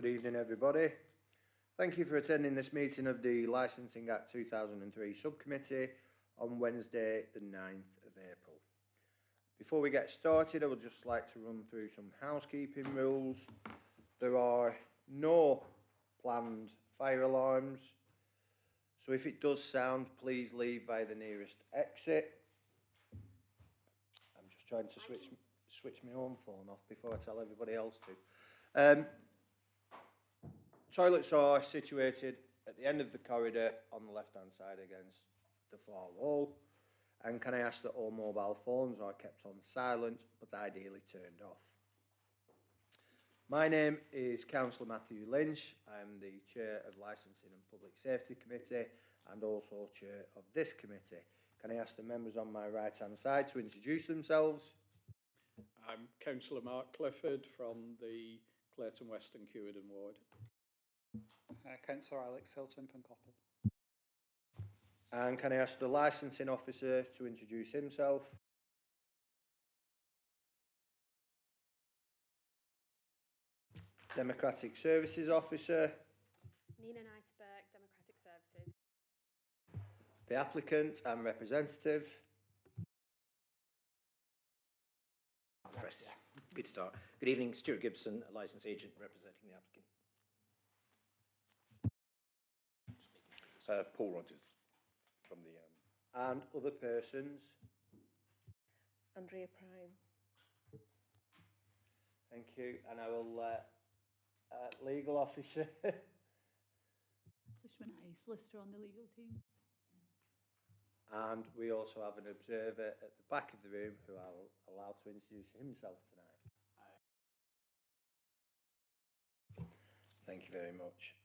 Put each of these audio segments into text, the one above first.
Good evening, everybody. Thank you for attending this meeting of the Licensing Act 2003 Subcommittee on Wednesday, the 9th of April. Before we get started, I would just like to run through some housekeeping rules. There are no planned fire alarms, so if it does sound, please leave via the nearest exit. I'm just trying to switch my own phone off before I tell everybody else to. Toilets are situated at the end of the corridor on the left-hand side against the far wall. And can I ask that all mobile phones are kept on silent, but ideally turned off. My name is Councillor Matthew Lynch. I'm the Chair of Licensing and Public Safety Committee and also Chair of this committee. Can I ask the members on my right-hand side to introduce themselves? I'm Councillor Mark Clifford from the Clayton West and Cuerden ward. Councillor Alex Hilton from Coppell. And can I ask the licensing officer to introduce himself? Democratic Services Officer. Nina Niceberg, Democratic Services. The applicant and representative. Good start. Good evening, Stuart Gibson, a licence agent representing the applicant. Paul Rogers from the... And other persons. Andrea Prime. Thank you. And I will legal officer. Sushman Hay, solicitor on the legal team. And we also have an observer at the back of the room who I'll allow to introduce himself tonight. Thank you very much.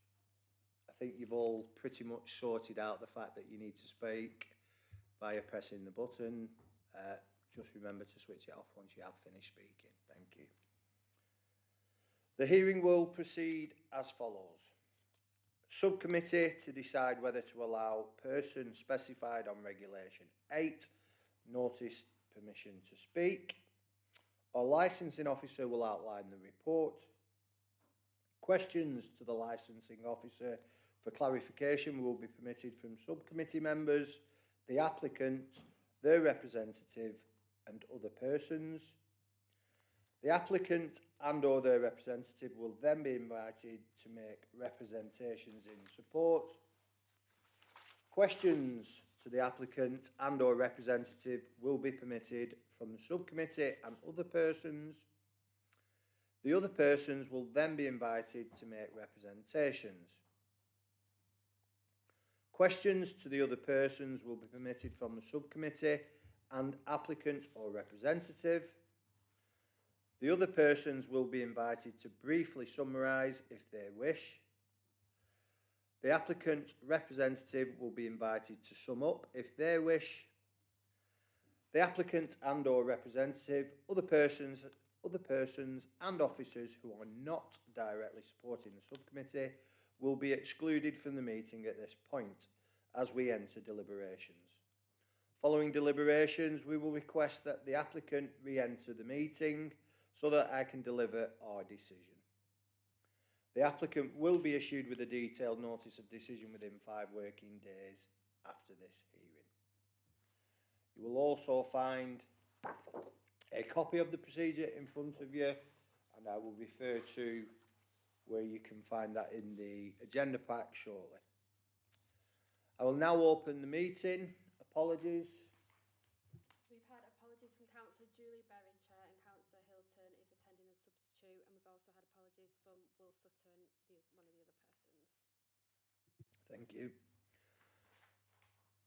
I think you've all pretty much sorted out the fact that you need to speak via pressing the button. Just remember to switch it off once you have finished speaking. Thank you. The hearing will proceed as follows. Subcommittee to decide whether to allow person specified on Regulation 8 notice permission to speak. Our licensing officer will outline the report. Questions to the licensing officer for clarification will be permitted from subcommittee members, the applicant, their representative and other persons. The applicant and or their representative will then be invited to make representations in support. Questions to the applicant and or representative will be permitted from the subcommittee and other persons. The other persons will then be invited to make representations. Questions to the other persons will be permitted from the subcommittee and applicant or representative. The other persons will be invited to briefly summarise if they wish. The applicant representative will be invited to sum up if they wish. The applicant and or representative, other persons and officers who are not directly supporting the subcommittee will be excluded from the meeting at this point as we enter deliberations. Following deliberations, we will request that the applicant re-enter the meeting so that I can deliver our decision. The applicant will be issued with a detailed notice of decision within 5 working days after this hearing. You will also find a copy of the procedure in front of you, and I will refer to where you can find that in the agenda pack shortly. I will now open the meeting. Apologies. We've had apologies from Councillor Julie Berringer and Councillor Hilton is attending as substitute, and we've also had apologies from Will Sutton, one of the other persons. Thank you.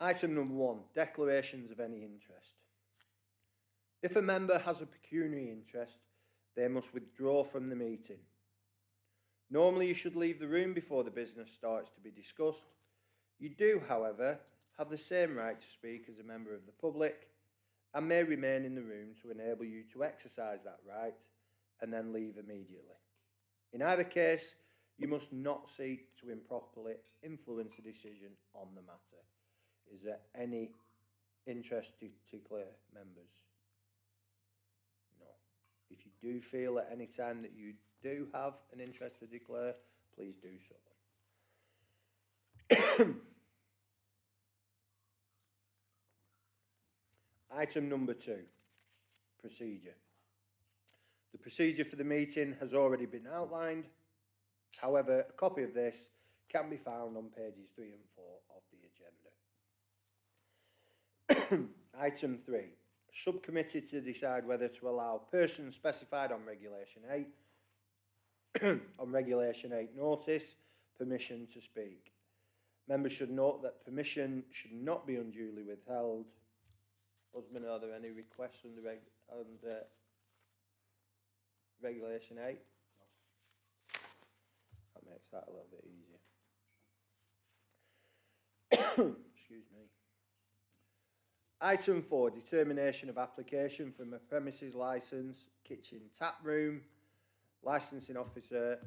Item number 1, declarations of any interest. If a member has a pecuniary interest, they must withdraw from the meeting. Normally, you should leave the room before the business starts to be discussed. You do, however, have the same right to speak as a member of the public and may remain in the room to enable you to exercise that right and then leave immediately. In either case, you must not seek to improperly influence a decision on the matter. Is there any interest to declare, members? No. If you do feel at any time that you do have an interest to declare, please do so. Item number 2, procedure. The procedure for the meeting has already been outlined. However, a copy of this can be found on pages 3 and 4 of the agenda. Item 3, subcommittee to decide whether to allow persons specified on Regulation 8 on Regulation 8 notice permission to speak. Members should note that permission should not be unduly withheld. Husband, are there any requests under Regulation 8? That makes that a little bit easier. Excuse me. Item 4, determination of application from a premises licence, kitchen tap room. Licensing officer,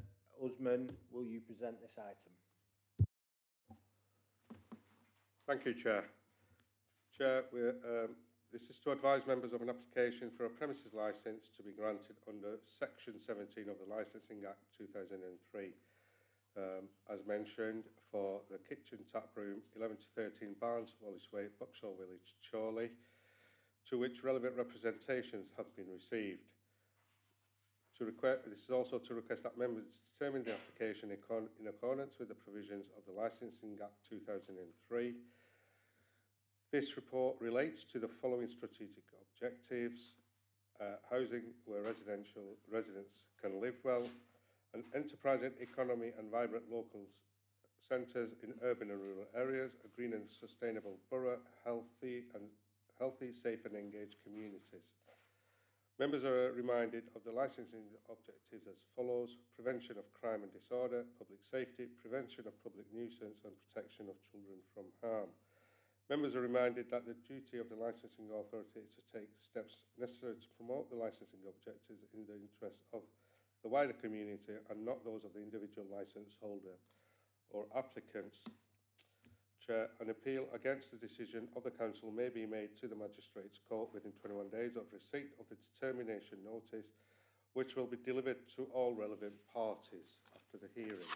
Usman, will you present this item? Thank you, Chair. Chair, this is to advise members of an application for a premises licence to be granted under Section 17 of the Licensing Act 2003. As mentioned, for the kitchen tap room, 11 to 13 Barnes, Wallace Way, Buxall Village, Chorley, to which relevant representations have been received. This is also to request that members determine the application in accordance with the provisions of the Licensing Act 2003. This report relates to the following strategic objectives: housing where residents can live well, an enterprising economy and vibrant local centres in urban and rural areas, a green and sustainable borough, healthy, safe and engaged communities. Members are reminded of the licensing objectives as follows: prevention of crime and disorder, public safety, prevention of public nuisance and protection of children from harm. Members are reminded that the duty of the licensing authority is to take steps necessary to promote the licensing objectives in the interest of the wider community and not those of the individual licence holder or applicants. Chair, an appeal against the decision of the Council may be made to the Magistrates' Court within 21 days of receipt of the determination notice, which will be delivered to all relevant parties after the hearing.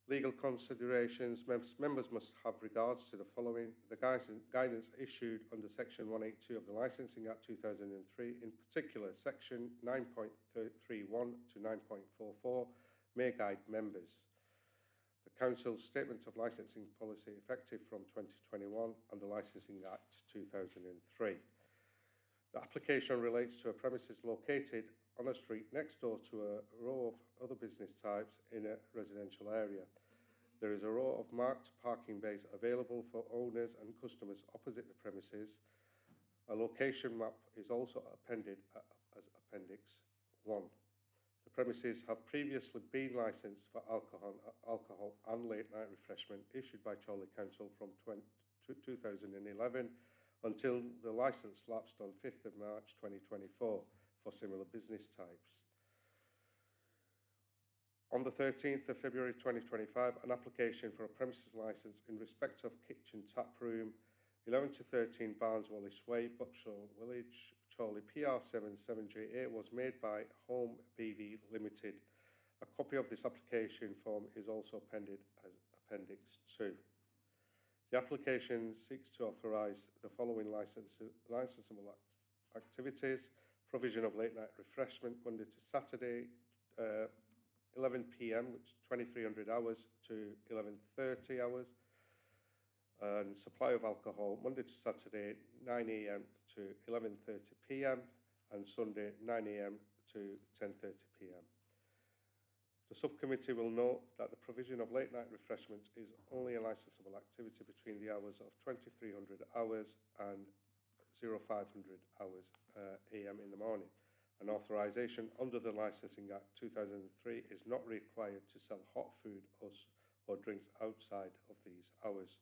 Legal considerations. Members must have regards to the following: the guidance issued under Section 182 of the Licensing Act 2003, in particular Section 9.31 to 9.44, may guide members. The Council's Statement of Licensing Policy effective from 2021 and the Licensing Act 2003. The application relates to a premises located on a street next door to a row of other business types in a residential area. There is a row of marked parking bays available for owners and customers opposite the premises. A location map is also appended as Appendix 1. The premises have previously been licensed for alcohol and late night refreshment issued by Chorley Council from 2011 until the licence lapsed on 5th of March 2024 for similar business types. On the 13th of February 2025, an application for a premises licence in respect of kitchen tap room, 11 to 13 Barnes Wallace Way, Buxall Village, Chorley, PR7 7JA, was made by Home BV Limited. A copy of this application form is also appended as Appendix 2. The application seeks to authorise the following licensable activities: provision of late night refreshment Monday to Saturday, 11 p.m, which is 2300 hours to 11:30 hours, and supply of alcohol Monday to Saturday 9 a.m. to 11:30 p.m. and Sunday 9 a.m. to 10:30 p.m. The subcommittee will note that the provision of late night refreshment is only a licensable activity between the hours of 2300 hours and 0500 hours a.m. in the morning. An authorisation under the Licensing Act 2003 is not required to sell hot food or drinks outside of these hours.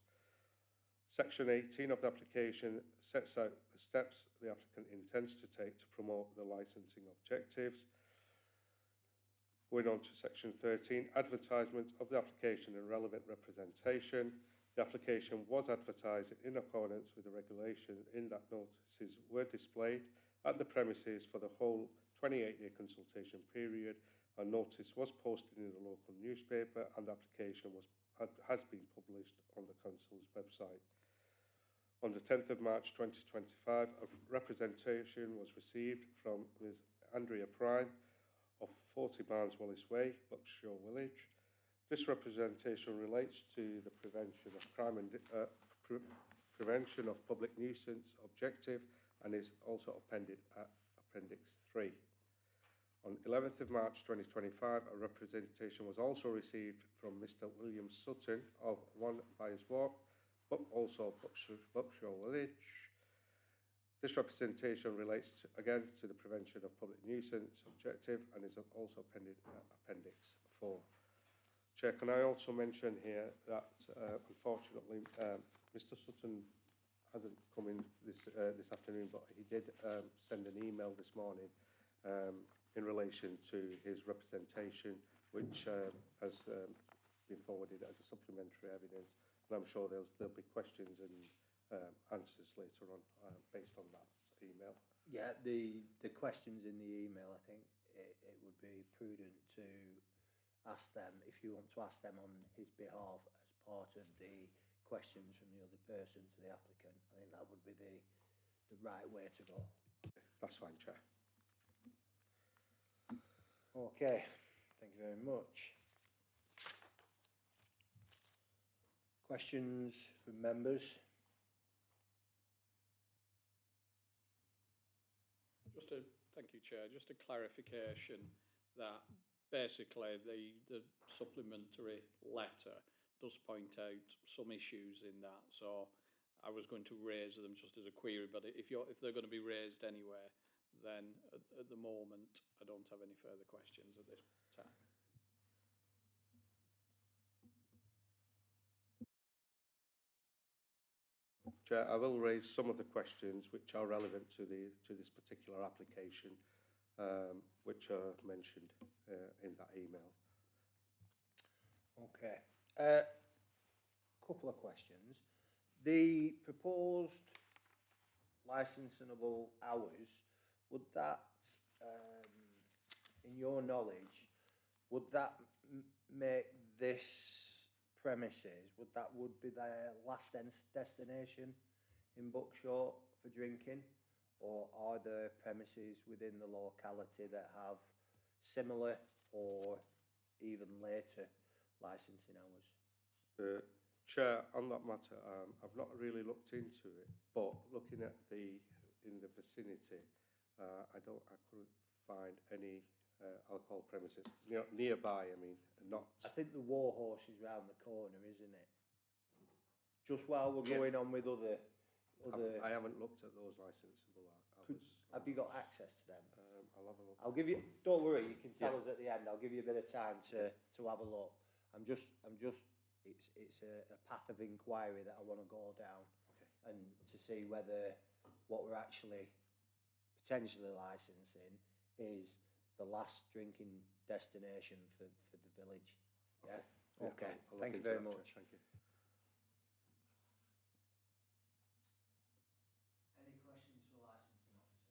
Section 18 of the application sets out the steps the applicant intends to take to promote the licensing objectives. Going on to Section 13, advertisement of the application and relevant representation. The application was advertised in accordance with the regulation in that notices were displayed. at the premises for the whole 28-day consultation period. A notice was posted in the local newspaper and the application has been published on the council's website. On the 10th of March 2025, a representation was received from Ms Andrea Prime of 40 Barnes Wallis Way, Buckshaw Village. This representation relates to the prevention of crime and prevention of public nuisance objective and is also appended at Appendix 3. On 11th of March 2025, a representation was also received from Mr William Sutton of 1 Byers Walk, but also Buckshaw Village. This representation relates again to the prevention of public nuisance objective and is also appended at Appendix 4. Chair, can I also mention here that unfortunately Mr Sutton hasn't come in this afternoon, but he did send an email this morning in relation to his representation, which has been forwarded as a supplementary evidence. And I'm sure there'll be questions and answers later on based on that email. Yeah, the questions in the email, I think it would be prudent to ask them, if you want to ask them on his behalf as part of the questions from the other person to the applicant. I think that would be the right way to go. That's fine, Chair. Okay, thank you very much. Questions from members? Thank you, Chair. Just a clarification that basically the supplementary letter does point out some issues in that. So I was going to raise them just as a query, but if they're going to be raised anyway, then at the moment I don't have any further questions at this time. Chair, I will raise some of the questions which are relevant to this particular application, which are mentioned in that email. Okay. Couple of questions. The proposed licensable hours, would that, in your knowledge, would that make this premises, would be their last destination in Buckshaw for drinking, or are there premises within the locality that have similar or even later licensing hours? Chair, on that matter, I've not really looked into it, but looking at in the vicinity, I couldn't find any alcohol premises nearby. I mean, not. I think the Warhorse is round the corner, isn't it? Just while we're going on with other. I haven't looked at those licensable hours. Have you got access to them? I'll have a look. I'll give you. Don't worry, you can tell us at the end. I'll give you a bit of time to have a look. I'm just. It's a path of inquiry that I want to go down, and to see whether what we're actually potentially licensing is the last drinking destination for the village. Yeah. Okay. I'll Thank you look very into that, much. Chair. Thank you. Any questions for licensing officer?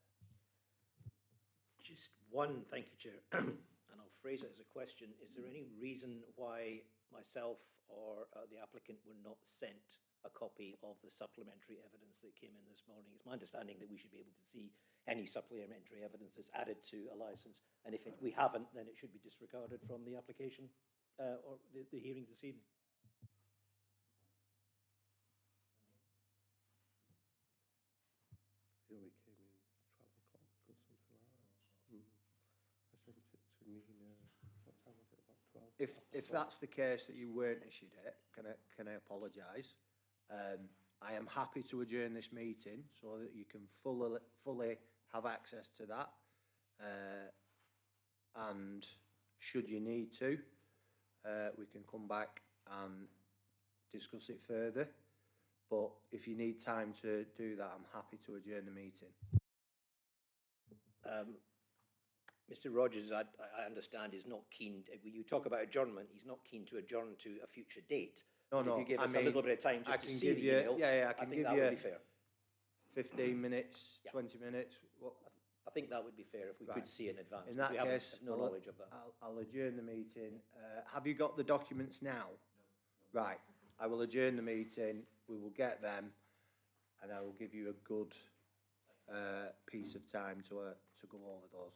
Just one, thank you, Chair, and I'll phrase it as a question. Is there any reason why myself or the applicant were not sent a copy of the supplementary evidence that came in this morning? It's my understanding that we should be able to see any supplementary evidence that's added to a licence, and if we haven't, then it should be disregarded from the application or the hearings this evening. It only came in 12 o'clock or something like that. I sent it to Nina. What time was it? About 12. If that's the case that you weren't issued it, can I apologise? I am happy to adjourn this meeting so that you can fully have access to that. And should you need to, we can come back and discuss it further. But if you need time to do that, I'm happy to adjourn the meeting. Mr. Rogers, I understand, is not keen. When you talk about adjournment, he's not keen to adjourn to a future date. No, If no. you give us I a little mean, bit of time I just to can see give the you. email, Yeah, I I can think give that you would be fair. 15 minutes, 20 minutes. What? I think that would be fair if we Right. could see in advance. In 'cause that we haven't- case, have no I'll- knowledge of that. I'll adjourn the meeting. Have you got the documents now? Right, I will adjourn the meeting, we will get them, and I will give you a good piece of time to go over those.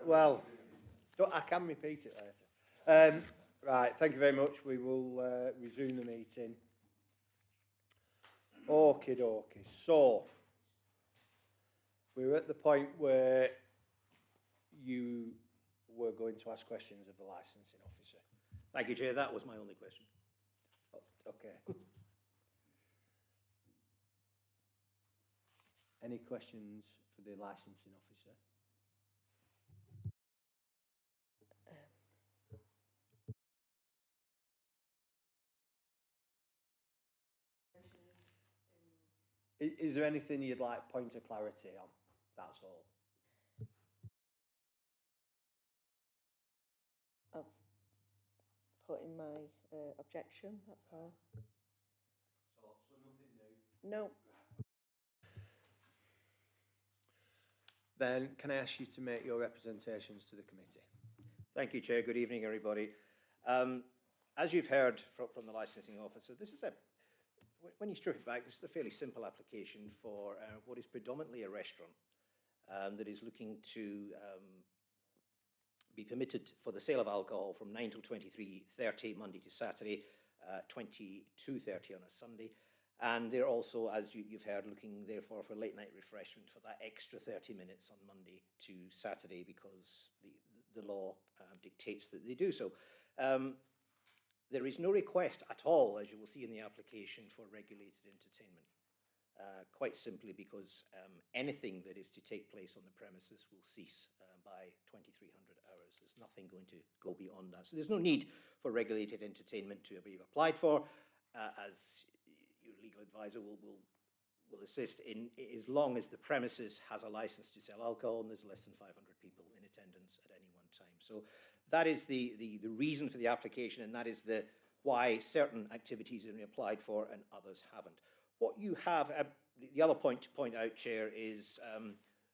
well, I can repeat it later. Right, thank you very much. We will resume the meeting. Okie dokie. So, we're at the point where you were going to ask questions of the licensing officer. Thank you, Chair. That was my only question. Okay. Any questions for the licensing officer? Is there anything you'd like point of clarity on? That's all. I've put in my objection, that's all. So nothing new? No, Then can I ask you to make your representations to the committee? Thank you, Chair. Good evening, everybody. As you've heard from the licensing officer, this is when you strip it back, this is a fairly simple application for what is predominantly a restaurant that is looking to be permitted for the sale of alcohol from 9 till 23:30 Monday to Saturday, 22:30 on a Sunday. And they're also, as you've heard, looking therefore for late night refreshment for that extra 30 minutes on Monday to Saturday because the law dictates that they do so. There is no request at all, as you will see in the application, for regulated entertainment. Quite simply because anything that is to take place on the premises will cease by 2300 hours. There's nothing going to go beyond that. So there's no need for regulated entertainment to be applied for, as your legal advisor will assist in, as long as the premises has a license to sell alcohol and there's less than 500 people in attendance at any one time. So that is the reason for the application, and that is why certain activities have been applied for and others haven't. What you have, the other point to point out, Chair, is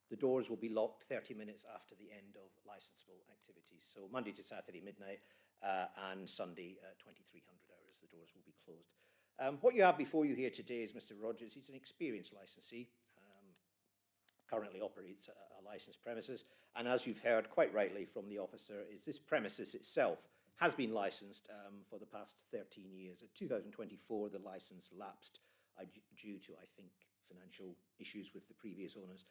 the doors will be locked 30 minutes after the end of licensable activities. So Monday to Saturday midnight and Sunday 2300 hours, the doors will be closed. What you have before you here today is Mr. Rogers. He's an experienced licensee, currently operates a licensed premises, and as you've heard quite rightly from the officer, is this premises itself has been licensed for the past 13 years. In 2024, the license lapsed due to, I think, financial issues with the previous owners.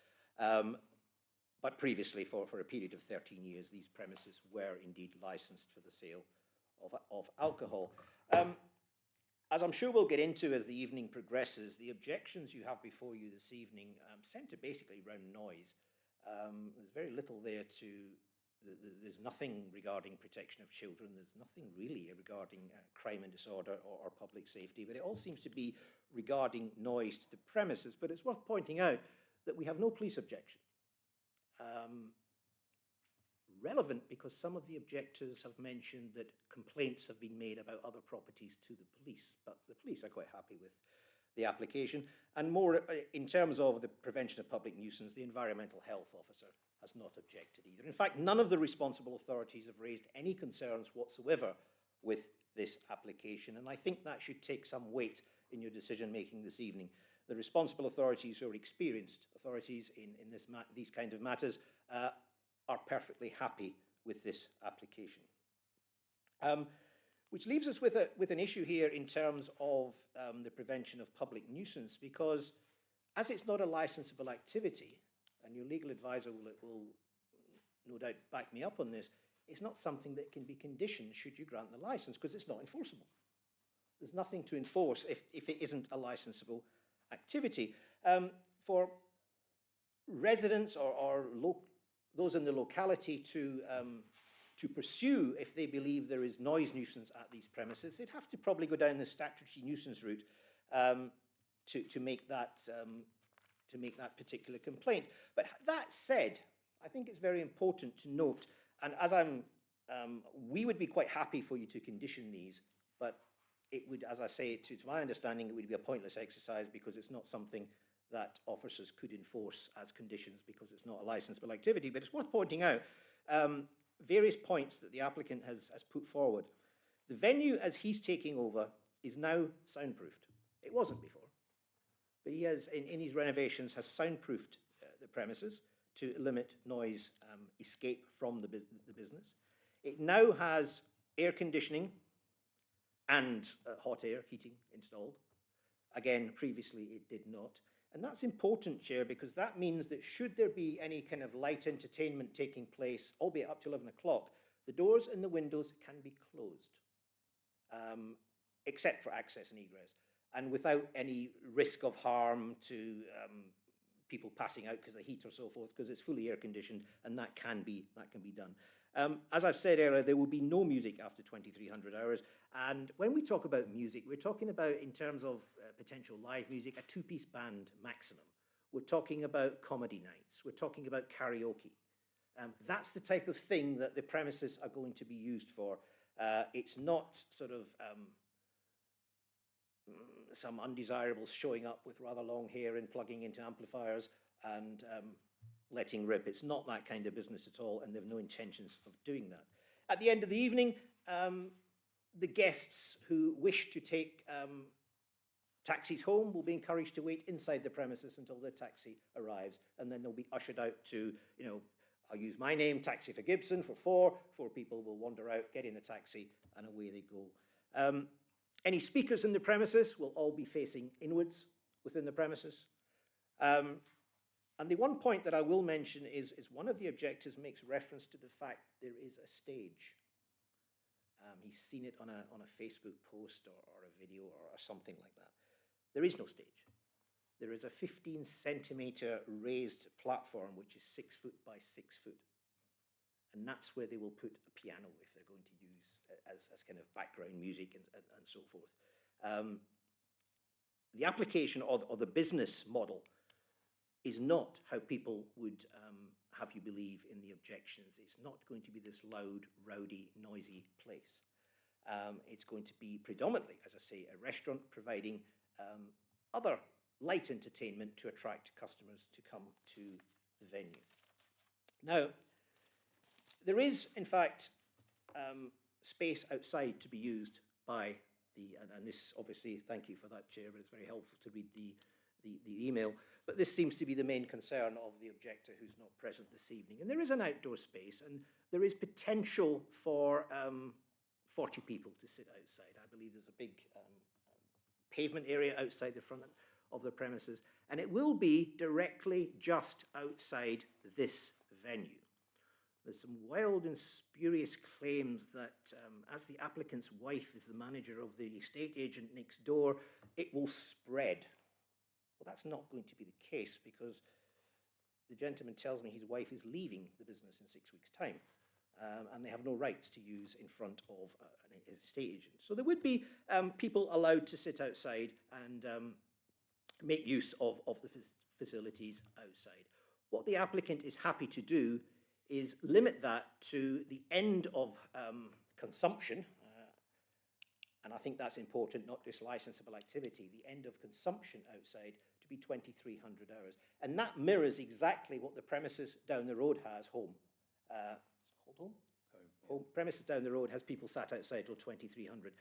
But previously, for a period of 13 years, these premises were indeed licensed for the sale of alcohol. As I'm sure we'll get into as the evening progresses, the objections you have before you this evening centre basically around noise. There's very little there there's nothing regarding protection of children, there's nothing really regarding crime and disorder or public safety, but it all seems to be regarding noise to the premises. But it's worth pointing out that we have no police objection. Relevant because some of the objectors have mentioned that complaints have been made about other properties to the police, but the police are quite happy with the application. And more in terms of the prevention of public nuisance, the environmental health officer has not objected either. In fact, none of the responsible authorities have raised any concerns whatsoever with this application, and I think that should take some weight in your decision making this evening. The responsible authorities, who are experienced authorities in these kind of matters, are perfectly happy with this application. Which leaves us with an issue here in terms of the prevention of public nuisance, because as it's not a licensable activity, and your legal advisor will no doubt back me up on this, it's not something that can be conditioned should you grant the license, because it's not enforceable. There's nothing to enforce if it isn't a licensable activity. For residents or those in the locality to pursue if they believe there is noise nuisance at these premises, they'd have to probably go down the statutory nuisance route to make that particular complaint. But that said, I think it's very important to note, and as we would be quite happy for you to condition these, but it would, as I say, to my understanding, it would be a pointless exercise because it's not something that officers could enforce as conditions because it's not a licensable activity. But it's worth pointing out various points that the applicant has put forward. The venue, as he's taking over, is now soundproofed. It wasn't before. But he has, in his renovations, has soundproofed the premises to limit noise escape from the business. It now has air conditioning and hot air heating installed. Again, previously it did not. And that's important, Chair, because that means that should there be any kind of light entertainment taking place, albeit up to 11 o'clock, the doors and the windows can be closed, except for access and egress, and without any risk of harm to people passing out because of the heat or so forth, because it's fully air conditioned, and that can be done. As I've said earlier, there will be no music after 2300 hours. And when we talk about music, we're talking about, in terms of potential live music, a two-piece band maximum. We're talking about comedy nights. We're talking about karaoke. That's the type of thing that the premises are going to be used for. It's not sort of some undesirables showing up with rather long hair and plugging into amplifiers and letting rip. It's not that kind of business at all, and they've no intentions of doing that. At the end of the evening, the guests who wish to take taxis home will be encouraged to wait inside the premises until their taxi arrives, and then they'll be ushered out to, you know, I'll use my name, Taxi for Gibson, for four. Four people will wander out, get in the taxi, and away they go. Any speakers in the premises will all be facing inwards within the premises. And the one point that I will mention is one of the objectors makes reference to the fact there is a stage. He's seen it on a Facebook post or a video or something like that. There is no stage. There is a 15-centimetre raised platform, which is 6 foot by 6 foot. And that's where they will put a piano if they're going to use as kind of background music and so forth. The application or the business model is not how people would have you believe in the objections. It's not going to be this loud, rowdy, noisy place. It's going to be predominantly, as I say, a restaurant providing other light entertainment to attract customers to come to the venue. Now, there is, in fact, space outside to be used by and this obviously, thank you for that, Chair, but it's very helpful to read the email, but this seems to be the main concern of the objector who's not present this evening. And there is an outdoor space, and there is potential for 40 people to sit outside. I believe there's a big pavement area outside the front of the premises, and it will be directly just outside this venue. There's some wild and spurious claims that as the applicant's wife is the manager of the estate agent next door, it will spread. Well, that's not going to be the case, because the gentleman tells me his wife is leaving the business in 6 weeks' time, and they have no rights to use in front of an estate agent. So there would be people allowed to sit outside and make use of the facilities outside. What the applicant is happy to do is limit that to the end of consumption, and I think that's important, not just licensable activity, the end of consumption outside to be 2300 hours. And that mirrors exactly what the premises down the road has, home. Home premises down the road has people sat outside till 2300.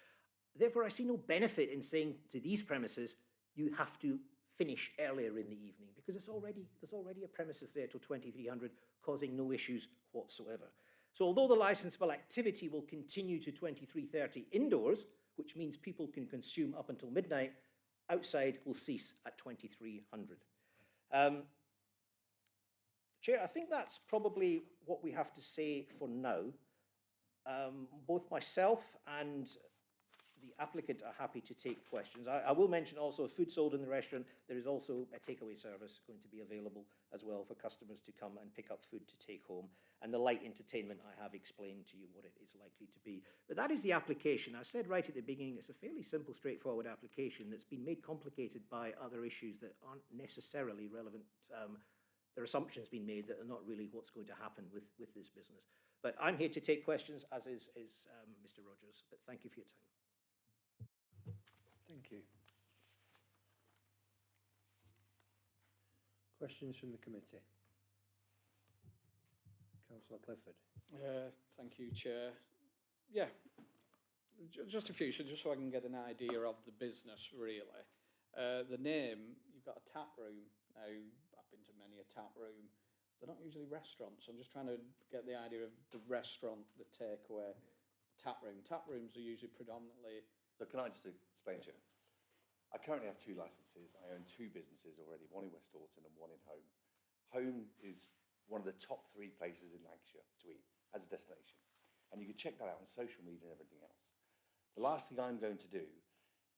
Therefore, I see no benefit in saying to these premises, you have to finish earlier in the evening, because there's already a premises there till 2300, causing no issues whatsoever. So although the licensable activity will continue to 23:30 indoors, which means people can consume up until midnight, outside will cease at 2300. Chair, I think that's probably what we have to say for now. Both myself and the applicant are happy to take questions. I will mention also food sold in the restaurant. There is also a takeaway service going to be available as well for customers to come and pick up food to take home. And the light entertainment, I have explained to you what it is likely to be. But that is the application. I said right at the beginning, it's a fairly simple, straightforward application that's been made complicated by other issues that aren't necessarily relevant. There are assumptions being made that are not really what's going to happen with this business. But I'm here to take questions, as is Mr. Rogers. But thank you for your time. Thank you. Questions from the committee? Councillor Clifford. Thank you, Chair. Yeah, just a few, so just so I can get an idea of the business, really. The name, you've got a tap room. Now, I've been to many a tap room. they're not usually restaurants. I'm just trying to get the idea of the restaurant, the takeaway, tap room. Tap rooms are usually predominantly. So can I just explain to you? I currently have 2 licenses. I own 2 businesses already, one in West Orton and one in Home. Home is one of the top 3 places in Lancashire to eat as a destination. And you can check that out on social media and everything else. The last thing I'm going to do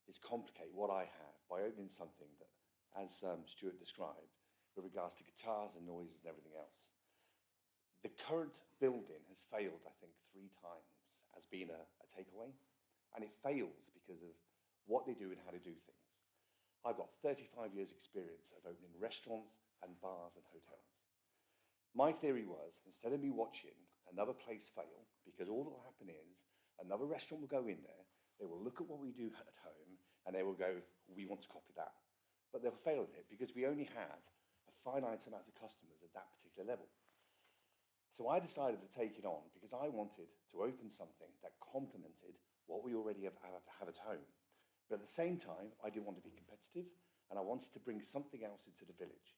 is complicate what I have by opening something that, as Stuart described, with regards to guitars and noises and everything else. The current building has failed, I think, 3 times as being a takeaway. And it fails because of what they do and how they do things. I've got 35 years experience of opening restaurants and bars and hotels. My theory was, instead of me watching another place fail, because all that will happen is another restaurant will go in there, they will look at what we do at home, and they will go, we want to copy that. But they'll fail at it because we only have a finite amount of customers at that particular level. So I decided to take it on because I wanted to open something that complemented what we already have at home. But at the same time, I didn't want to be competitive, and I wanted to bring something else into the village.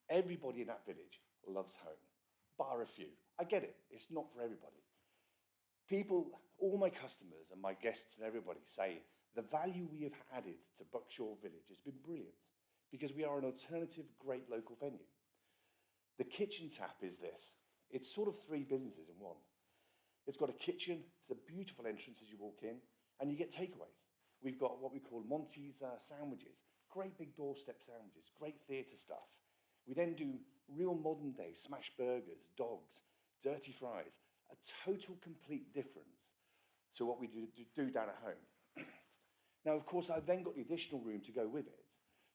Everybody in that village loves home, bar a few. I get it, it's not for everybody. People, all my customers and my guests and everybody say the value we have added to Buckshaw Village has been brilliant because we are an alternative, great local venue. The kitchen tap is this. It's sort of 3 businesses in one. It's got a kitchen, it's a beautiful entrance as you walk in, and you get takeaways. We've got what we call Monty's sandwiches, great big doorstep sandwiches, great theatre stuff. We then do real modern day smash burgers, dogs, dirty fries, a total complete difference to what we do down at home. Now, of course, I then got the additional room to go with it.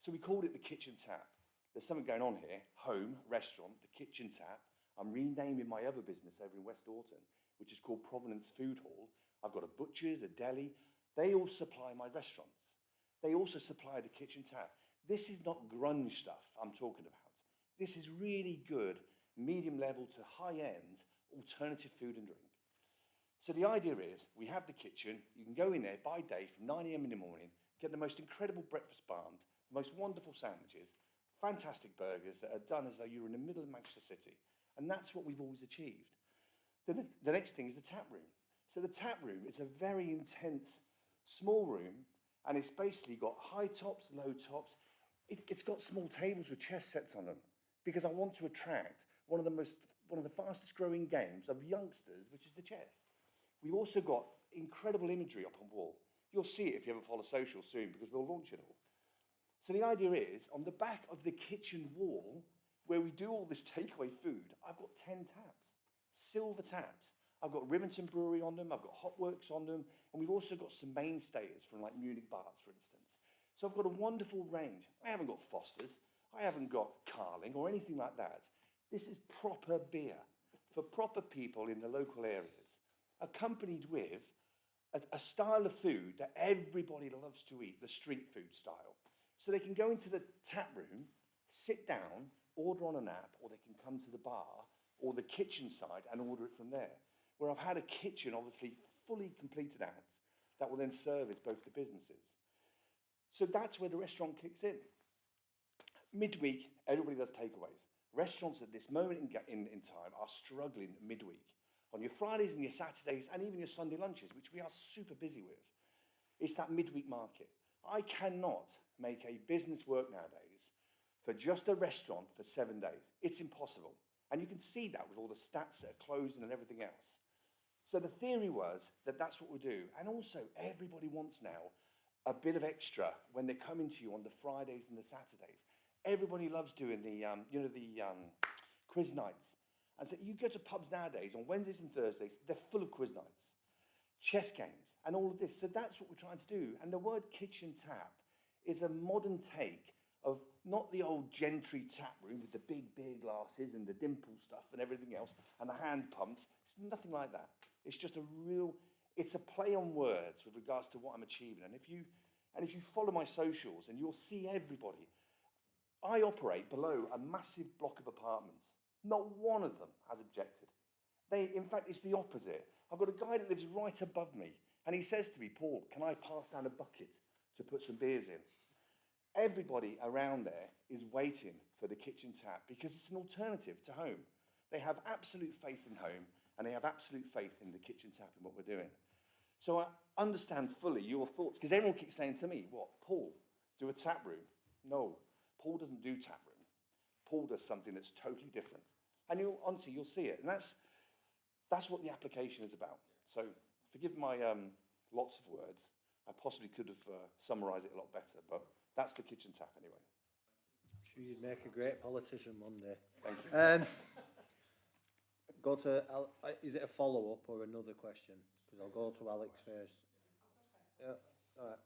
So we called it the kitchen tap. There's something going on here, home, restaurant, the kitchen tap. I'm renaming my other business over in West Orton, which is called Provenance Food Hall. I've got a butcher's, a deli. They all supply my restaurants. They also supply the kitchen tap. This is not grunge stuff I'm talking about. This is really good, medium level to high end, alternative food and drink. So the idea is, we have the kitchen, you can go in there by day from 9 AM in the morning, get the most incredible breakfast barmed, the most wonderful sandwiches, fantastic burgers that are done as though you were in the middle of Manchester City. And that's what we've always achieved. The next thing is the tap room. So the tap room is a very intense, small room, and it's basically got high tops, low tops. It's got small tables with chess sets on them because I want to attract one of the fastest growing games of youngsters, which is the chess. We've also got incredible imagery up on wall. You'll see it if you ever follow social soon because we'll launch it all. So the idea is, on the back of the kitchen wall, where we do all this takeaway food, I've got 10 taps, silver taps. I've got Rivington Brewery on them, I've got Hotworks on them, and we've also got some mainstays from like Munich bars, for instance. So I've got a wonderful range. I haven't got Foster's, I haven't got Carling or anything like that. This is proper beer for proper people in the local areas, accompanied with a style of food that everybody loves to eat, the street food style. So they can go into the tap room, sit down, order on an app, or they can come to the bar or the kitchen side and order it from there. Where I've had a kitchen obviously fully completed out that will then service both the businesses. So that's where the restaurant kicks in. Midweek, everybody does takeaways. Restaurants at this moment in time are struggling midweek. On your Fridays and your Saturdays and even your Sunday lunches, which we are super busy with, it's that midweek market. I cannot make a business work nowadays for just a restaurant for 7 days. It's impossible. And you can see that with all the stats that are closing and everything else. So the theory was that that's what we do. And also, everybody wants now a bit of extra when they're coming to you on the Fridays and the Saturdays. Everybody loves doing the quiz nights. And so you go to pubs nowadays on Wednesdays and Thursdays, they're full of quiz nights, chess games, and all of this. So that's what we're trying to do. And the word kitchen tap is a modern take of not the old gentry tap room with the big beer glasses and the dimple stuff and everything else and the hand pumps. It's nothing like that. It's just it's a play on words with regards to what I'm achieving. And if you follow my socials, and you'll see everybody, I operate below a massive block of apartments. Not one of them has objected. In fact, it's the opposite. I've got a guy that lives right above me, and he says to me, Paul, can I pass down a bucket to put some beers in? Everybody around there is waiting for the kitchen tap because it's an alternative to home. They have absolute faith in home and they have absolute faith in the kitchen tap and what we're doing. So I understand fully your thoughts because everyone keeps saying to me, what, Paul, do a tap room? No, Paul doesn't do tap room. Paul does something that's totally different. And honestly, you'll see it. And that's what the application is about. So forgive my lots of words. I possibly could have summarised it a lot better, but that's the kitchen tap anyway. I'm sure you'd make a great politician one day. Thank you. Go to, is it a follow-up or another question? Because I'll go to Alex first. Yeah, all right.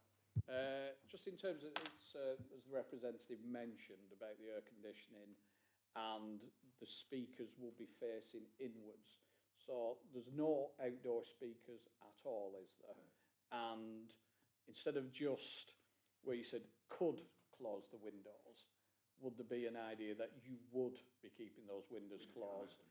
Just in terms of, it's, as the representative mentioned about the air conditioning and the speakers will be facing inwards. So there's no outdoor speakers at all, is there? And instead of just where you said could close the windows, would there be an idea that you would be keeping those windows closed?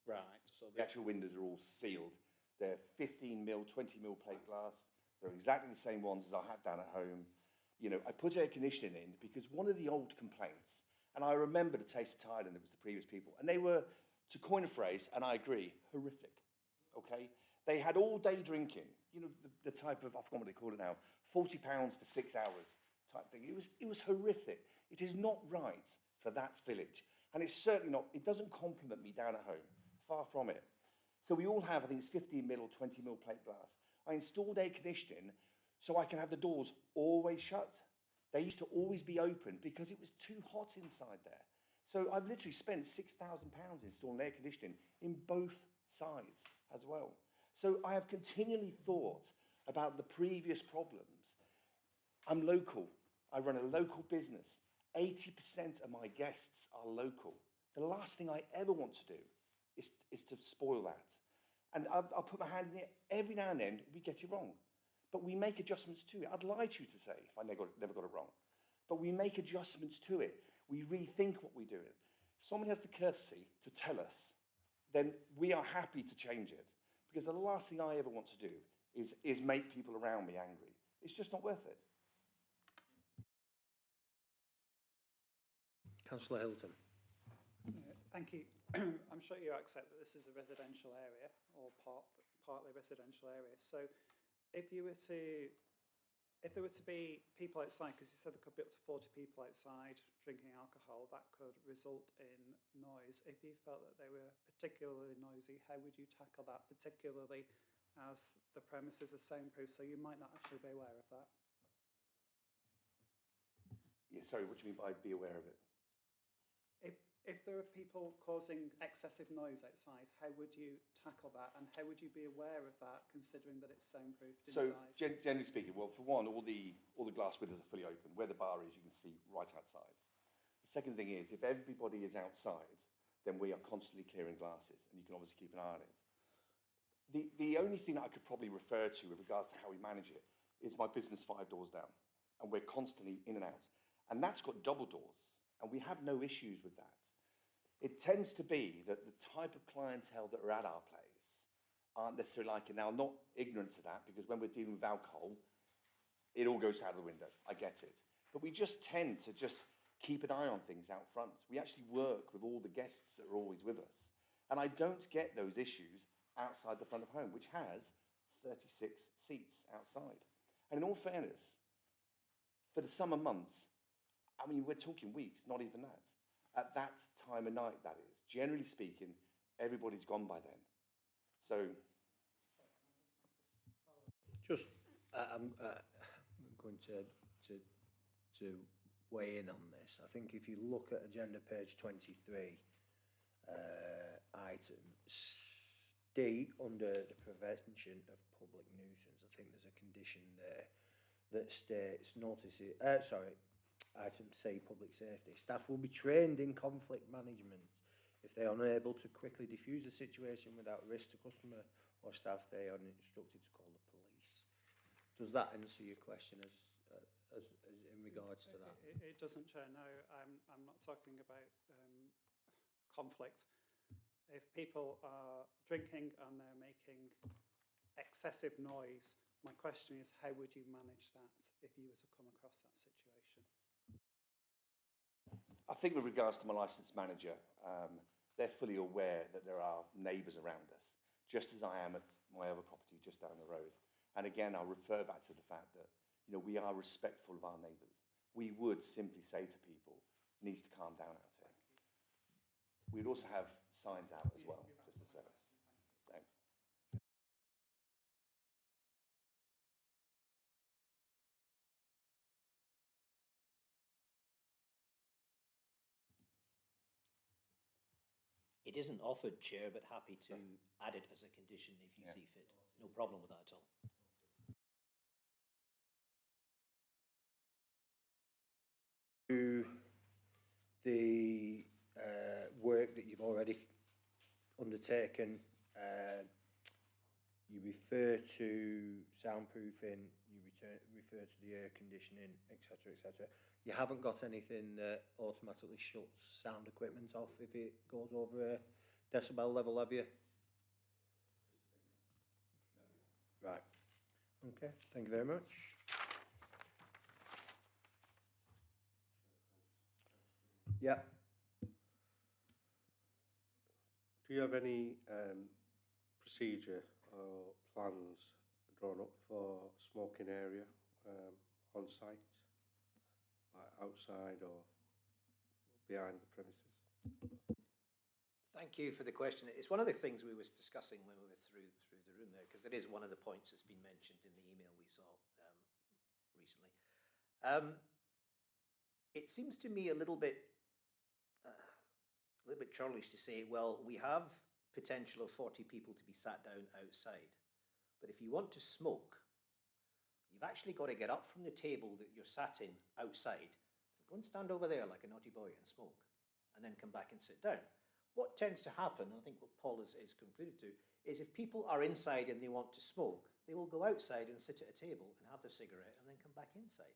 Right. So The actual windows are all sealed. They're 15 mil, 20 mil plate glass. They're exactly the same ones as I had down at home. You know, I put air conditioning in because one of the old complaints, and I remember the Taste of Thailand, it was the previous people, and they were, to coin a phrase, and I agree, horrific, okay? They had all day drinking, you know, the type of, I forgot what they call it now, £40 for 6 hours type thing. It was horrific. It is not right for that village. And it's certainly not, it doesn't compliment me down at home, far from it. So we all have, I think it's 15 mil or 20 mil plate glass. I installed air conditioning so I can have the doors always shut. They used to always be open because it was too hot inside there. So I've literally spent £6,000 installing air conditioning in both sides as well. So I have continually thought about the previous problems. I'm local. I run a local business. 80% of my guests are local. The last thing I ever want to do is to spoil that. And I'll put my hand in it. Every now and then, we get it wrong. But we make adjustments to it. I'd lie to you to say if I never got it wrong. But we make adjustments to it. We rethink what we're doing. If someone has the courtesy to tell us, then we are happy to change it. Because the last thing I ever want to do is make people around me angry. It's just not worth it. Councillor Hilton. Thank you. I'm sure you accept that this is a residential area or partly residential area. So if there were to be people outside, because you said there could be up to 40 people outside drinking alcohol, that could result in noise. If you felt that they were particularly noisy, how would you tackle that, particularly as the premises are soundproof, so you might not actually be aware of that? Yeah, sorry, what do you mean by be aware of it? If there are people causing excessive noise outside, how would you tackle that, and how would you be aware of that, considering that it's soundproofed inside? So, generally speaking, well, for one, all the glass windows are fully open. Where the bar is, you can see right outside. The second thing is, if everybody is outside, then we are constantly clearing glasses, and you can obviously keep an eye on it. The only thing that I could probably refer to with regards to how we manage it is my business 5 doors down, and we're constantly in and out. And that's got double doors, and we have no issues with that. It tends to be that the type of clientele that are at our place aren't necessarily like it. Now, I'm not ignorant to that, because when we're dealing with alcohol, it all goes out of the window. I get it. But we just tend to just keep an eye on things out front. We actually work with all the guests that are always with us. And I don't get those issues outside the front of home, which has 36 seats outside. And in all fairness, for the summer months, I mean, we're talking weeks, not even that. At that time of night, that is. Generally speaking, everybody's gone by then. So, Just, I'm going to weigh in on this. I think if you look at agenda page 23, item D, under the prevention of public nuisance, I think there's a condition there that states, item C, public safety. Staff will be trained in conflict management. If they are unable to quickly diffuse the situation without risk to customer or staff, they are instructed to call the police. Does that answer your question as in regards to that? It doesn't, Chair, no. I'm not talking about conflict. If people are drinking and they're making excessive noise, my question is, how would you manage that if you were to come across that situation? I think with regards to my licensed manager, they're fully aware that there are neighbours around us, just as I am at my other property just down the road. And again, I'll refer back to the fact that, you know, we are respectful of our neighbours. We would simply say to people, needs to calm down out here. We'd also have signs out as well, just to say. Thanks. It isn't offered, Chair, but happy to add it as a condition if you see fit. No problem with that at all. To the work that you've already undertaken, you refer to soundproofing, you refer to the air conditioning, etc., etc. You haven't got anything that automatically shuts sound equipment off if it goes over a decibel level, have you? Right. Okay, thank you very much. Yeah. Do you have any procedure or plans drawn up for smoking area on site, like outside or behind the premises? Thank you for the question. It's one of the things we was discussing when we were through the room there, because it is one of the points that's been mentioned in the email we saw recently. It seems to me a little bit churlish to say, well, we have potential of 40 people to be sat down outside, but if you want to smoke, you've actually got to get up from the table that you're sat in outside and go and stand over there like a naughty boy and smoke, and then come back and sit down. What tends to happen, and I think what Paul is concluded to, is if people are inside and they want to smoke, they will go outside and sit at a table and have their cigarette and then come back inside.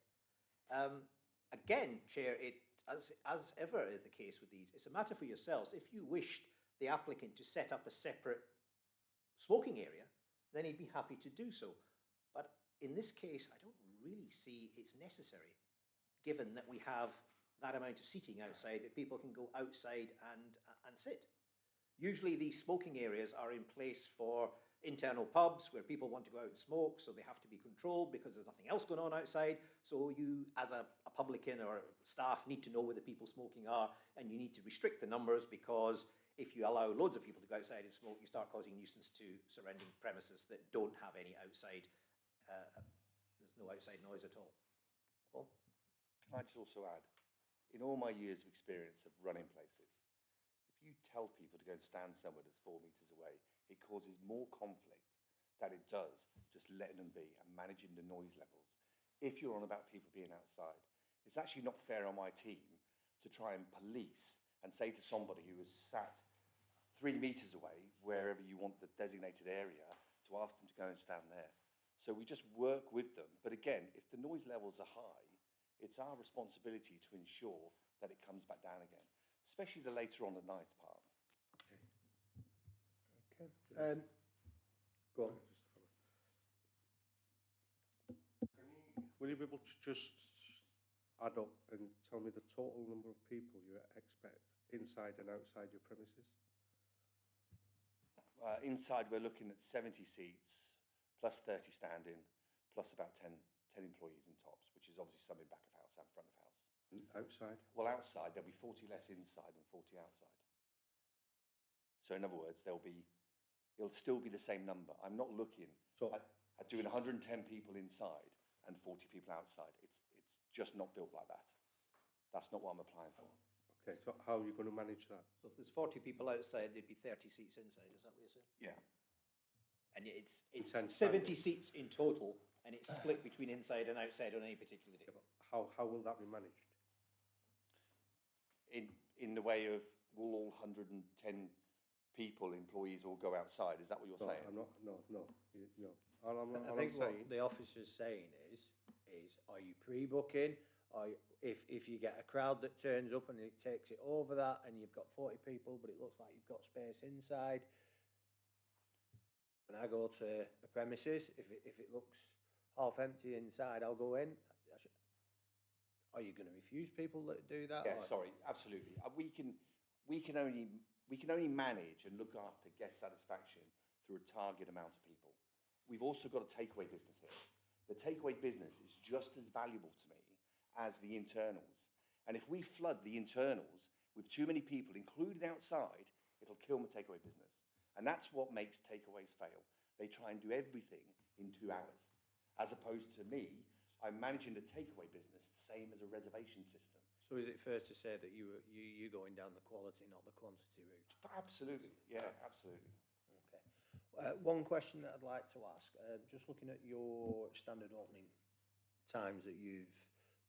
Again, Chair, as ever is the case with these, it's a matter for yourselves. If you wished the applicant to set up a separate smoking area, then he'd be happy to do so. But in this case, I don't really see it's necessary, given that we have that amount of seating outside, that people can go outside and sit. Usually these smoking areas are in place for internal pubs where people want to go out and smoke, so they have to be controlled because there's nothing else going on outside. So you, as a publican or staff, need to know where the people smoking are, and you need to restrict the numbers, because if you allow loads of people to go outside and smoke, you start causing nuisance to surrounding premises that don't have any outside, there's no outside noise at all. Paul? Can I just also add, in all my years of experience of running places, if you tell people to go and stand somewhere that's 4 meters away, it causes more conflict than it does just letting them be and managing the noise levels. If you're on about people being outside, it's actually not fair on my team to try and police and say to somebody who is sat 3 meters away, wherever you want the designated area, to ask them to go and stand there. So we just work with them. But again, if the noise levels are high, it's our responsibility to ensure that it comes back down again, especially the later on at night part. Okay. Go on. Will you be able to just add up and tell me the total number of people you expect inside and outside your premises? Inside, we're looking at 70 seats, plus 30 standing, plus about 10 employees in tops, which is obviously some in back of house and front of house. And outside? Well, outside, there'll be 40 less inside and 40 outside. So in other words, it'll still be the same number. I'm not looking at doing 110 people inside and 40 people outside. It's just not built like that. That's not what I'm applying for. Okay, so how are you going to manage that? So if there's 40 people outside, there'd be 30 seats inside, is that what you're saying? Yeah. And it's 10 70 seats in total, and it's split between inside and outside on any particular day. Yeah, but how will that be managed? In the way of, will all 110 people, employees, all go outside? Is that what you're No, saying? no. All I I'm think what saying, the officer's saying is are you pre-booking? If you get a crowd that turns up and it takes it over that, and you've got 40 people, but it looks like you've got space inside. When I go to a premises, if it looks half empty inside, I'll go in. Are you going to refuse people that do that? Yeah, or- sorry, absolutely. We can only manage and look after guest satisfaction through a target amount of people. We've also got a takeaway business here. The takeaway business is just as valuable to me as the internals. And if we flood the internals with too many people, including outside, it'll kill my takeaway business. And that's what makes takeaways fail. They try and do everything in 2 hours. As opposed to me, I'm managing the takeaway business the same as a reservation system. So is it fair to say that you're going down the quality, not the quantity route? Absolutely, yeah, absolutely. Okay. One question that I'd like to ask, just looking at your standard opening times that you've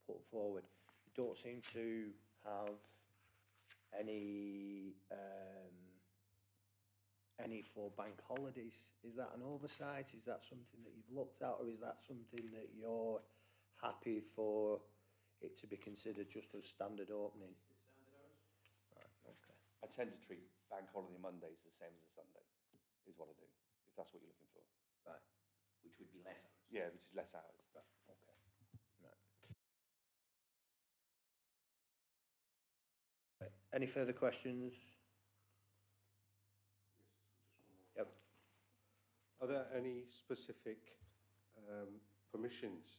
put forward, you don't seem to have any for bank holidays. Is that an oversight? Is that something that you've looked at, or is that something that you're happy for it to be considered just as standard opening? Right, okay. I tend to treat bank holiday Mondays the same as a Sunday, is what I do, if that's what you're looking for. Right, Which would be less hours. Yeah, which is less hours. right, okay. Right. Right. Any further questions? Yep. Are there any specific permissions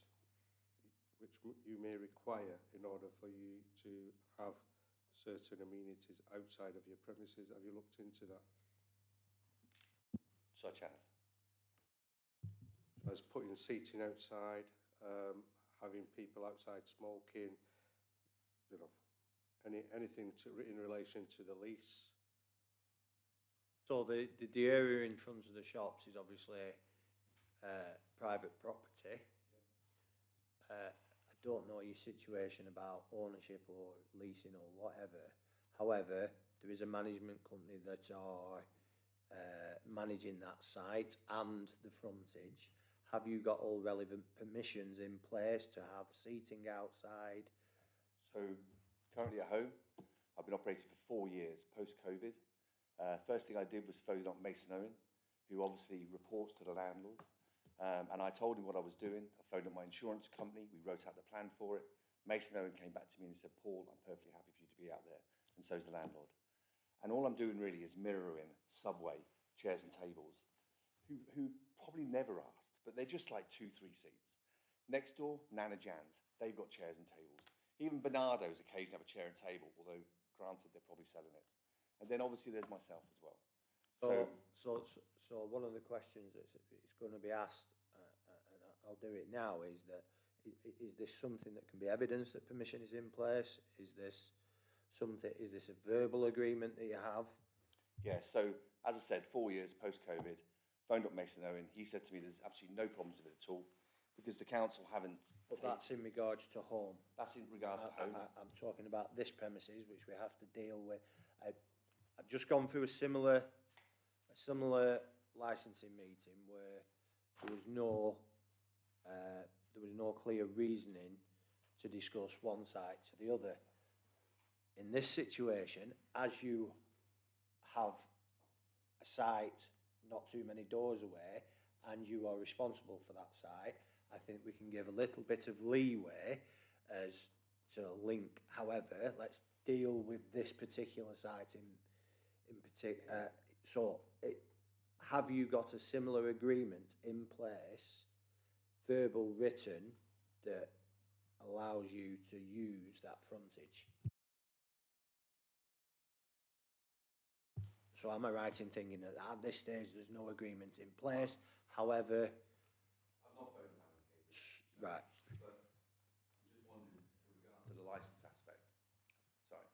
which you may require in order for you to have certain amenities outside of your premises? Have you looked into that? Such As putting seating outside, having people outside smoking, you know, anything in relation to the lease? So the area in front of the shops is obviously private property. I don't know your situation about ownership or leasing or whatever. However, there is a management company that are managing that site and the frontage. Have you got all relevant permissions in place to have seating outside? So currently at home, I've been operating for 4 years post-COVID. First thing I did was phone up Mason Owen, who obviously reports to the landlord. And I told him what I was doing. I phoned up my insurance company. We wrote out the plan for it. Mason Owen came back to me and said, Paul, I'm perfectly happy for you to be out there. And so's the landlord. And all I'm doing really is mirroring Subway, chairs and tables, who probably never asked, but they're just like 2-3 seats. Next door, Nana Jan's. They've got chairs and tables. Even Bernardo's occasionally have a chair and table, although granted they're probably selling it. And then obviously there's myself as well. So one of the questions that's going to be asked, and I'll do it now, is this something that can be evidenced that permission is in place? Is this a verbal agreement that you have? Yeah, so as I said, 4 years post-COVID, phoned up Mason Owen. He said to me there's absolutely no problems with it at all because the council haven't... But that's in regards to home. That's in regards to home. I'm talking about this premises, which we have to deal with. I've just gone through a similar licensing meeting where there was no clear reasoning to discuss one side to the other. In this situation, as you have a site not too many doors away and you are responsible for that site, I think we can give a little bit of leeway as to link. However, let's deal with this particular site in particular. Have you got a similar agreement in place, verbal, written, that allows you to use that frontage? So am I right in thinking that at this stage there's no agreement in place? However, I've not phoned them out, right. but I'm just wondering with regards to the licence aspect. Sorry.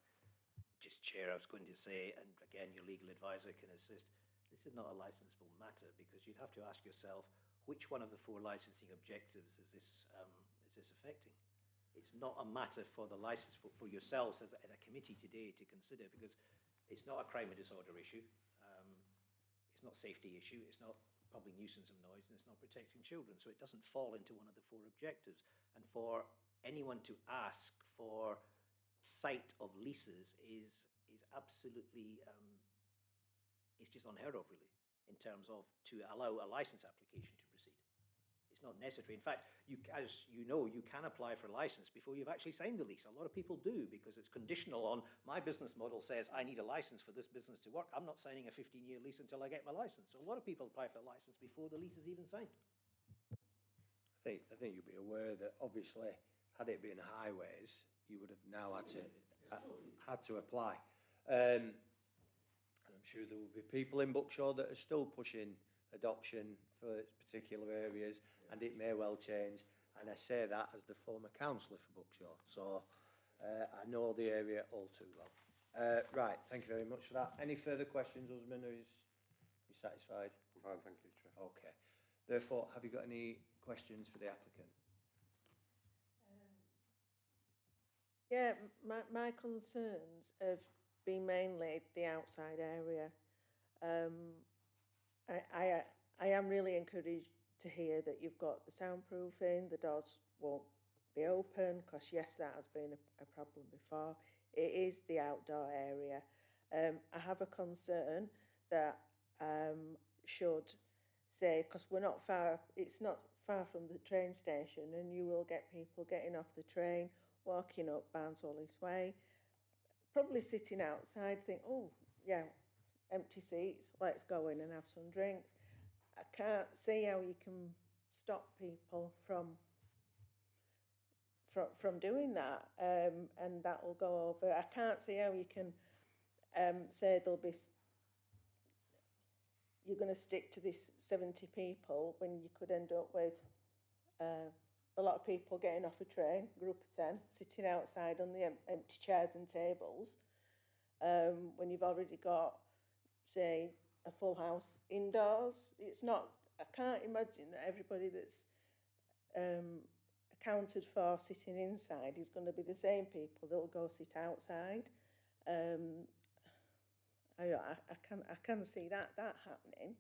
Just Chair, I was going to say, and again, your legal advisor can assist, this is not a licensable matter because you'd have to ask yourself, which one of the 4 licensing objectives is this affecting? It's not a matter for the license, for yourselves as a committee today to consider because it's not a crime and disorder issue, it's not safety issue, it's not public nuisance of noise, and it's not protecting children. So it doesn't fall into one of the 4 objectives. And for anyone to ask for sight of leases is absolutely, it's just unheard of really, in terms of to allow a license application to proceed. It's not necessary. In fact, as you know, you can apply for a license before you've actually signed the lease. A lot of people do because it's conditional on my business model says I need a license for this business to work. I'm not signing a 15-year lease until I get my license. So a lot of people apply for a license before the lease is even signed. I think you'll be aware that obviously, had it been highways, you would have now had to apply. And I'm sure there will be people in Buckshaw that are still pushing adoption for particular areas, and it may well change. And I say that as the former councillor for Buckshaw, so I know the area all too well. Right, thank you very much for that. Any further questions, Usman, or is you satisfied? Fine, thank you, Chair. Okay. Therefore, have you got any questions for the applicant? Yeah, my concerns have been mainly the outside area. I am really encouraged to hear that you've got the soundproofing, the doors won't be open, because yes, that has been a problem before. It is the outdoor area. I have a concern that should say, because we're not far, it's not far from the train station, and you will get people getting off the train, walking up Barnsley's Way, probably sitting outside, think, oh, yeah, empty seats, let's go in and have some drinks. I can't see how you can stop people from doing that, and that will go over. I can't see how you can say you're going to stick to this 70 people when you could end up with a lot of people getting off a train, group of 10, sitting outside on the empty chairs and tables, when you've already got, say, a full house indoors. It's not, I can't imagine that everybody that's accounted for sitting inside is going to be the same people that'll go sit outside. I can see that happening.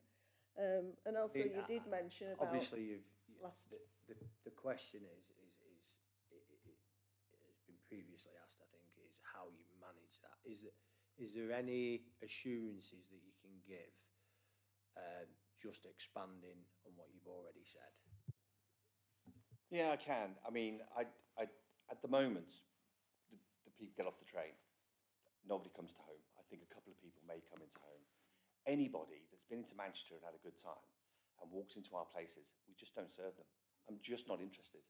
And also you did mention about... Obviously, the question is has been previously asked, I think, is how you manage that. Is there any assurances that you can give, just expanding on what you've already said? Yeah, I can. I mean, I at the moment, the people get off the train. Nobody comes to home. I think a couple of people may come into home. Anybody that's been into Manchester and had a good time and walks into our places, we just don't serve them. I'm just not interested.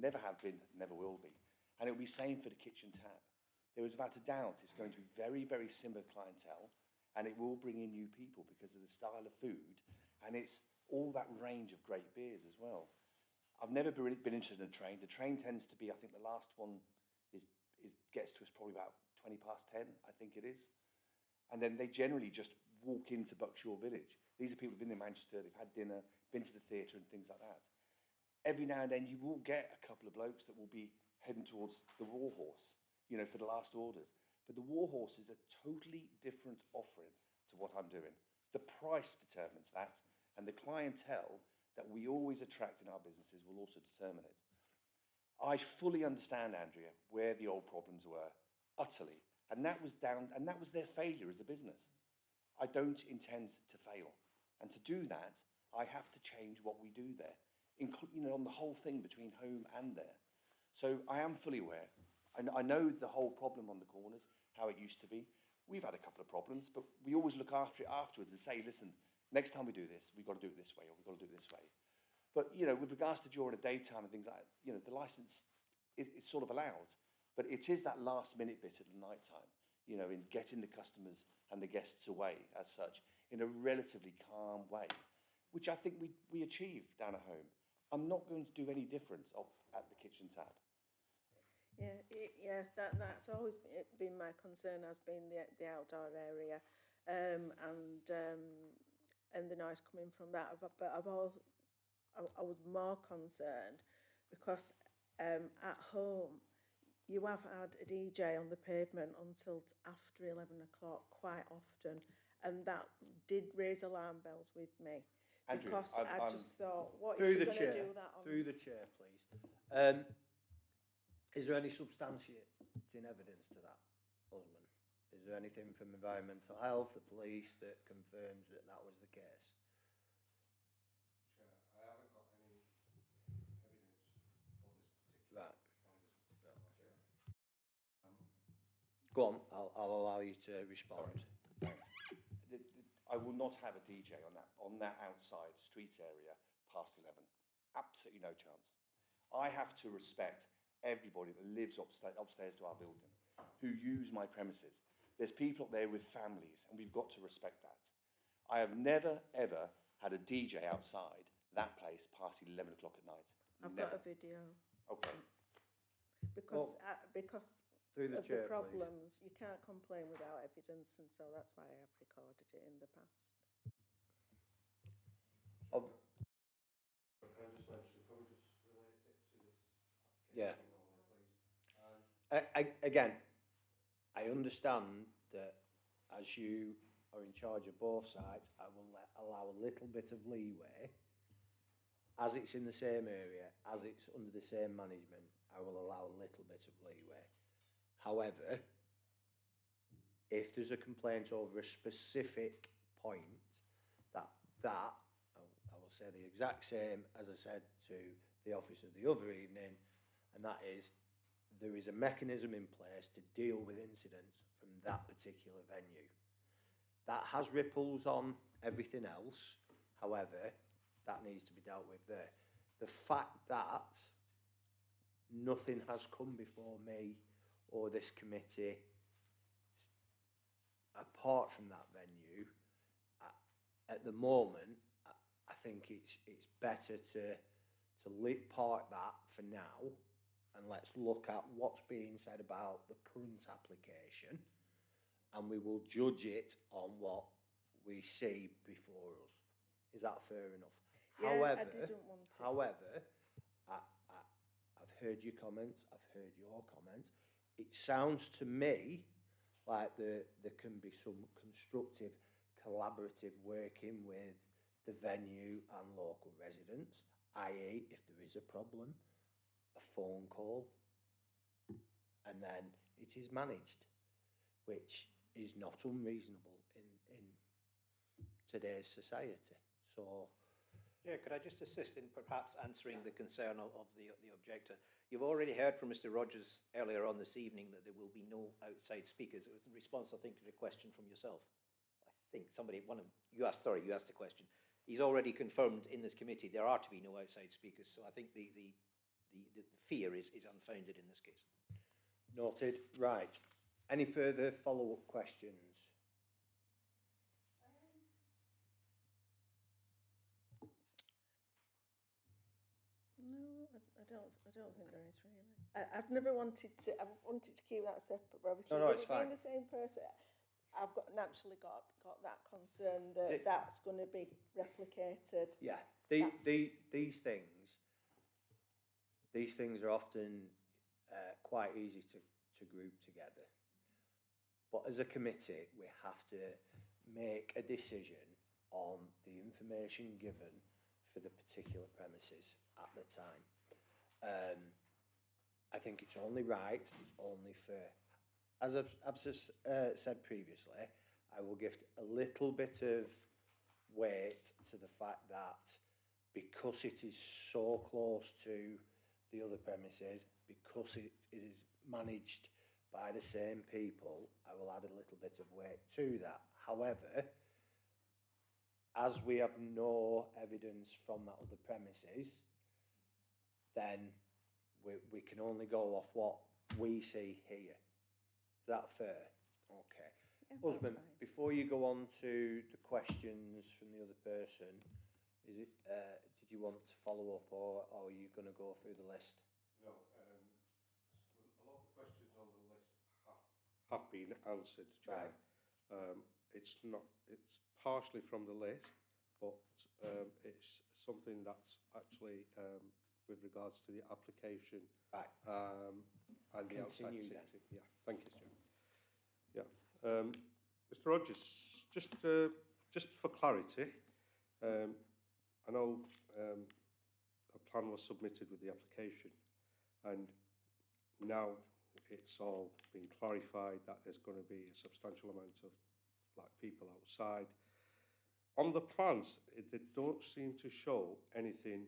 Never have been, never will be. And it'll be the same for the kitchen tap. There is without a doubt it's going to be very, very similar clientele, and it will bring in new people because of the style of food, and it's all that range of great beers as well. I've never been interested in a train. The train tends to be, I think the last one gets to us probably about 20 past 10, I think it is. And then they generally just walk into Buckshaw Village. These are people who've been in Manchester, they've had dinner, been to the theatre and things like that. Every now and then you will get a couple of blokes that will be heading towards the War Horse, you know, for the last orders. But the War Horse is a totally different offering to what I'm doing. The price determines that, and the clientele that we always attract in our businesses will also determine it. I fully understand, Andrea, where the old problems were, utterly. And that was their failure as a business. I don't intend to fail. And to do that, I have to change what we do there, on the whole thing between home and there. So I am fully aware. I know the whole problem on the corners, how it used to be. We've had a couple of problems, but we always look after it afterwards and say, listen, next time we do this, we've got to do it this way, or we've got to do it this way. But, with regards to during the daytime and things like that, the license is sort of allowed. But it is that last minute bit at the night time, in getting the customers and the guests away as such in a relatively calm way, which I think we achieve down at home. I'm not going to do any different at the kitchen tap. Yeah, that's always been my concern, has been the outdoor area, and the noise coming from that. But I was more concerned because at home you have had a DJ on the pavement until after 11 o'clock quite often, and that did raise alarm bells with me. Andrew, because I just thought, what if Through you're the going to chair, do that on... through the chair, please. Is there any substantiating evidence to that, Osman? Is there anything from environmental health, the police, that confirms that was the case? Chair, I haven't got any Go on, I'll allow you to respond. I will not have a DJ on that outside street area past 11. Absolutely no chance. I have to respect everybody that lives upstairs to our building, who use my premises. There's people up there with families, and we've got to respect that. I have never, ever had a DJ outside that place past 11 o'clock at night. I've Never. got a video. Okay. Because Through the of chair, the problems, you can't complain without evidence, and so that's why I have recorded it in the past. Of- Yeah. Again, I understand that as you are in charge of both sides, I will allow a little bit of leeway. As it's in the same area, as it's under the same management, I will allow a little bit of leeway. However, if there's a complaint over a specific point, I will say the exact same as I said to the officer the other evening, and that is there is a mechanism in place to deal with incidents from that particular venue. That has ripples on everything else, however, that needs to be dealt with there. The fact that nothing has come before me or this committee apart from that venue, at the moment, I think it's better to park that for now, and let's look at what's being said about the current application, and we will judge it on what we see before us. Is that fair enough? Yeah, However, I didn't want to. However, I've heard your comments, I've heard your comments. It sounds to me like there can be some constructive, collaborative working with the venue and local residents, i.e. if there is a problem, a phone call, and then it is managed, which is not unreasonable in today's society. So, Yeah, could I just assist in perhaps answering the concern of the objector? You've already heard from Mr. Rogers earlier on this evening that there will be no outside speakers. It was in response, I think, to the question from yourself. I think you asked the question. He's already confirmed in this committee there are to be no outside speakers. So I think the fear is unfounded in this case. noted. Right. Any further follow-up questions? No, I don't think there is really. I've never wanted to. I've wanted to keep that separate. But obviously, No, with it's it being fine. the same person, I've naturally got that concern that that's going to be replicated. Yeah. That's- These things are often quite easy to group together. But as a committee, we have to make a decision on the information given for the particular premises at the time. I think it's only right, it's only fair. As I've said previously, I will give a little bit of weight to the fact that because it is so close to the other premises, because it is managed by the same people, I will add a little bit of weight to that. However, as we have no evidence from that other premises, then we can only go off what we see here. Is that fair? Okay. Yeah, that's Husband, fine. before you go on to the questions from the other person, is it? Did you want to follow up, or are you going to go through the list? No, a lot of the questions on the list have been answered, Chair. Right. It's partially from the list, but it's something that's actually with regards to the application Right. and the outside Continue then. seating. Yeah, thank you, Chair. Yeah, Mr. Rogers, just for clarity, I know a plan was submitted with the application, and now it's all been clarified that there's going to be a substantial amount of people outside. On the plans, they don't seem to show anything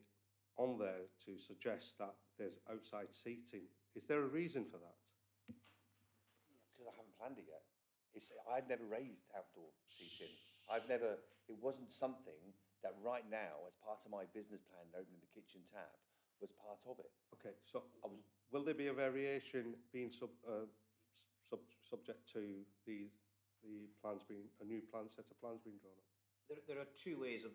on there to suggest that there's outside seating. Is there a reason for that? Because I haven't planned it yet. I've never raised outdoor seating. It wasn't something that right now, as part of my business plan, opening the kitchen tab, was part of it. Okay, so will there be a variation being subject to the plans being, a new set of plans being drawn up? There are two ways of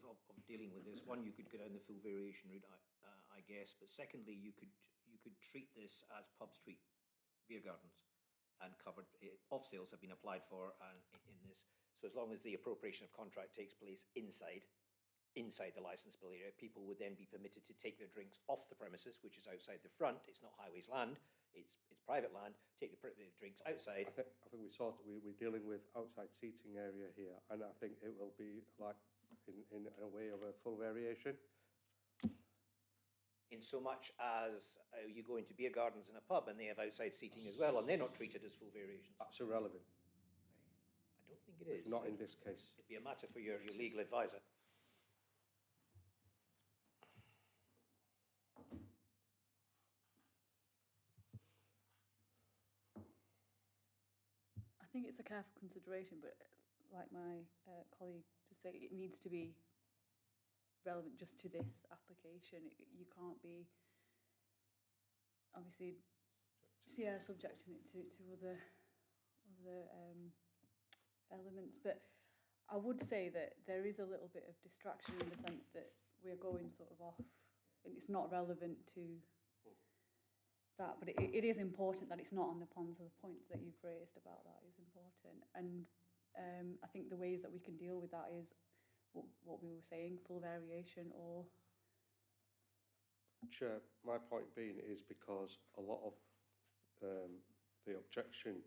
dealing with this. One, you could go down the full variation route, I guess. But secondly, you could treat this as pubs treat beer gardens, and covered off sales have been applied for in this. So as long as the appropriation of contract takes place inside the licensable area, people would then be permitted to take their drinks off the premises, which is outside the front. It's not highways land. It's private land. Take the drinks outside. I think we're dealing with outside seating area here, and I think it will be like in a way of a full variation. In so much as you go into beer gardens in a pub and they have outside seating as well, and they're not treated as full variations. That's irrelevant. I don't think it is. Not in this case. It'd be a matter for your legal advisor. I think it's a careful consideration, but like my colleague just said, it needs to be relevant just to this application. You can't be obviously subjecting it to other elements. But I would say that there is a little bit of distraction in the sense that we're going sort of off, and it's not relevant to that, but it is important that it's not on the plans. So the points that you've raised about that is important, and I think the ways that we can deal with that is what we were saying, full variation or... Chair, my point being is because a lot of the objection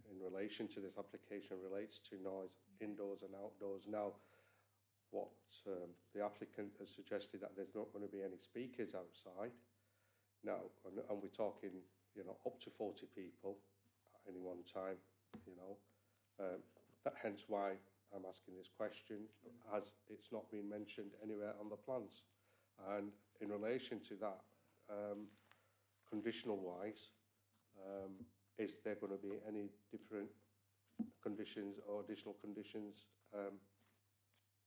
in relation to this application relates to noise indoors and outdoors. Now, what the applicant has suggested that there's not going to be any speakers outside. Now, and we're talking, up to 40 people at any one time, hence why I'm asking this question, as it's not been mentioned anywhere on the plans. And in relation to that, conditional-wise, is there going to be any different conditions or additional conditions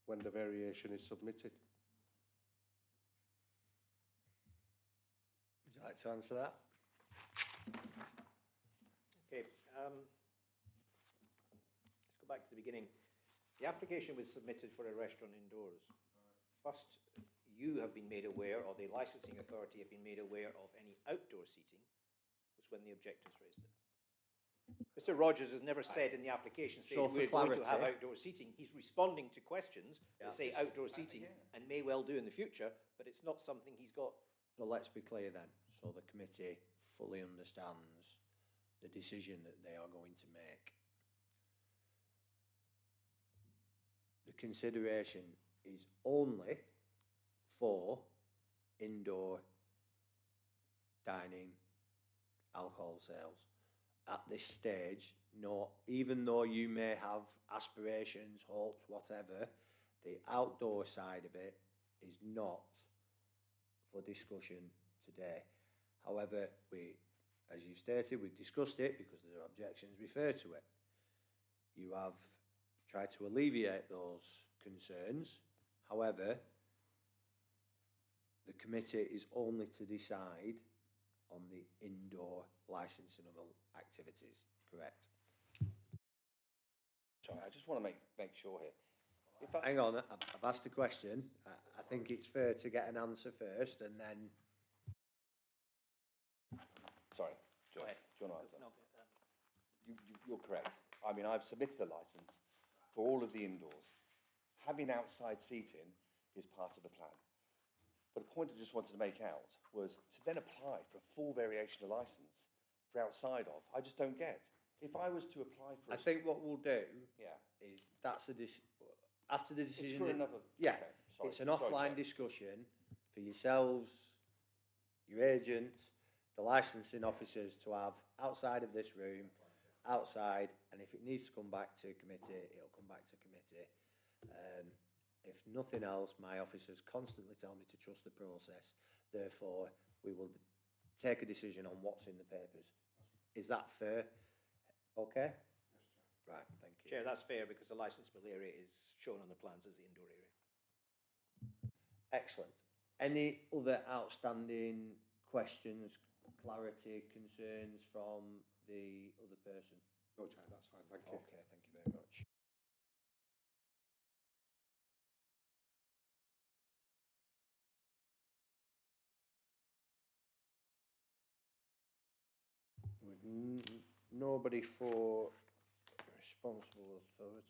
when the variation is submitted? Would you like to answer that? Okay, let's go back to the beginning. The application was submitted for a restaurant indoors. First, you have been made aware, or the licensing authority have been made aware of any outdoor seating, was when the objectors raised it. Mr. Rogers has never said in the application stage, So for we're going to have clarity- outdoor seating. He's responding to questions that say just- outdoor seating, and may well do in the future, but it's not something he's got. So let's be clear then, so the committee fully understands the decision that they are going to make. The consideration is only for indoor dining alcohol sales. At this stage, no, even though you may have aspirations, hopes, whatever, the outdoor side of it is not for discussion today. However, as you stated, we've discussed it because there are objections referred to it. You have tried to alleviate those concerns. However, the committee is only to decide on the indoor licensable activities, correct? Sorry, I just want to make sure here. Hang on, I've asked a question. I think it's fair to get an answer first and then... Sorry, Go John, ahead. do you want to answer? No, You're correct. I mean, I've submitted a licence for all of the indoors. Having outside seating is part of the plan. But a point I just wanted to make out was to then apply for a full variation of licence for outside of, I just don't get. If I was to apply for I think what we'll do yeah, is after the it's decision... for another... Yeah, okay, sorry, it's an sorry, offline sorry. discussion for yourselves, your agent, the licensing officers to have outside of this room, outside, and if it needs to come back to committee, it'll come back to committee. If nothing else, my officers constantly tell me to trust the process. Therefore, we will take a decision on what's in the papers. Is that fair? Okay? Right, thank you. Chair, that's fair because the licensable area is shown on the plans as the indoor area. Excellent. Any other outstanding questions, clarity, concerns from the other person? No, Chair, that's fine, thank you. Okay, thank you very much. With nobody for responsible authorities.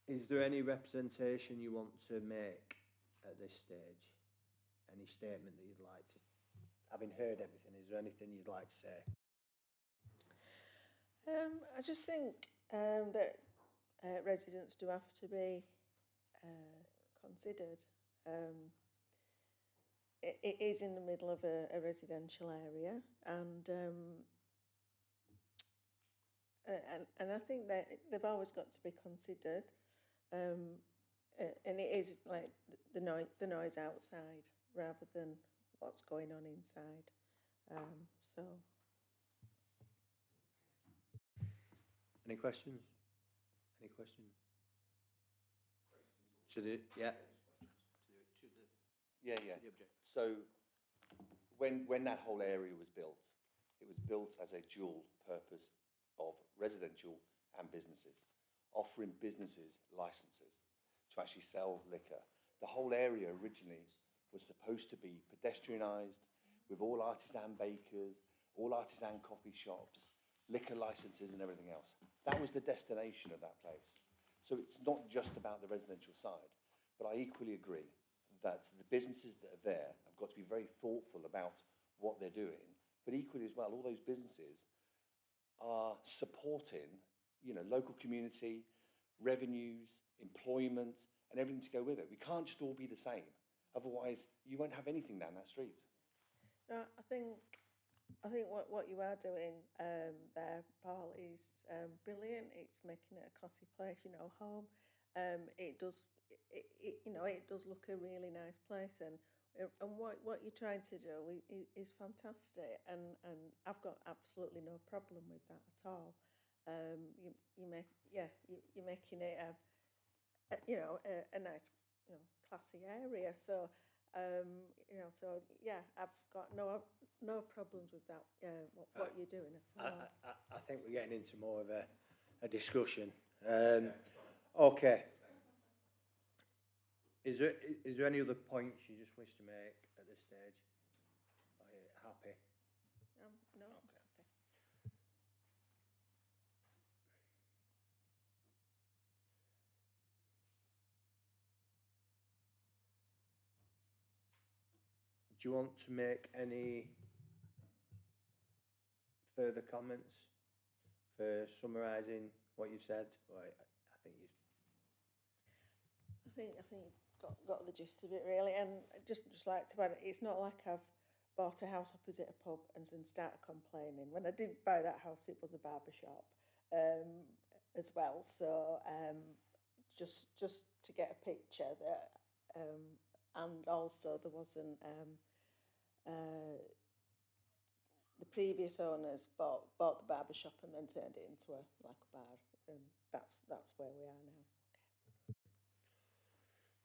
Is there any representation you want to make at this stage? Any statement that you'd like to, having heard everything, is there anything you'd like to say? I just think that residents do have to be considered. It is in the middle of a residential area, and I think that they've always got to be considered. And it is like the noise outside rather than what's going on inside. So. Any questions? Any questions? To the, yeah. Yeah. So when that whole area was built, it was built as a dual purpose of residential and businesses, offering businesses licenses to actually sell liquor. The whole area originally was supposed to be pedestrianised with all artisan bakers, all artisan coffee shops, liquor licenses and everything else. That was the destination of that place. So it's not just about the residential side, but I equally agree that the businesses that are there have got to be very thoughtful about what they're doing, but equally as well, all those businesses are supporting, you know, local community, revenues, employment, and everything to go with it. We can't just all be the same. Otherwise, you won't have anything down that street. No, I think what you are doing there, Paul, is brilliant. It's making it a classy place, you know, home. It does look a really nice place, and what you're trying to do is fantastic, and I've got absolutely no problem with that at all. You're making it a nice, you know, classy area. So I've got no problems with that. What you're doing at all. I think we're getting into more of a discussion. Okay. Is there any other points you just wish to make at this stage? Are you happy? No. Okay. Do you want to make any further comments for summarising what you've said? Or I think you've got the gist of it, really. And just like to add, it's not like I've bought a house opposite a pub and then started complaining. When I did buy that house, it was a barber shop as well. So just to get a picture that, and also there wasn't. The previous owners bought the barber shop and then turned it into a bar. That's where we are now.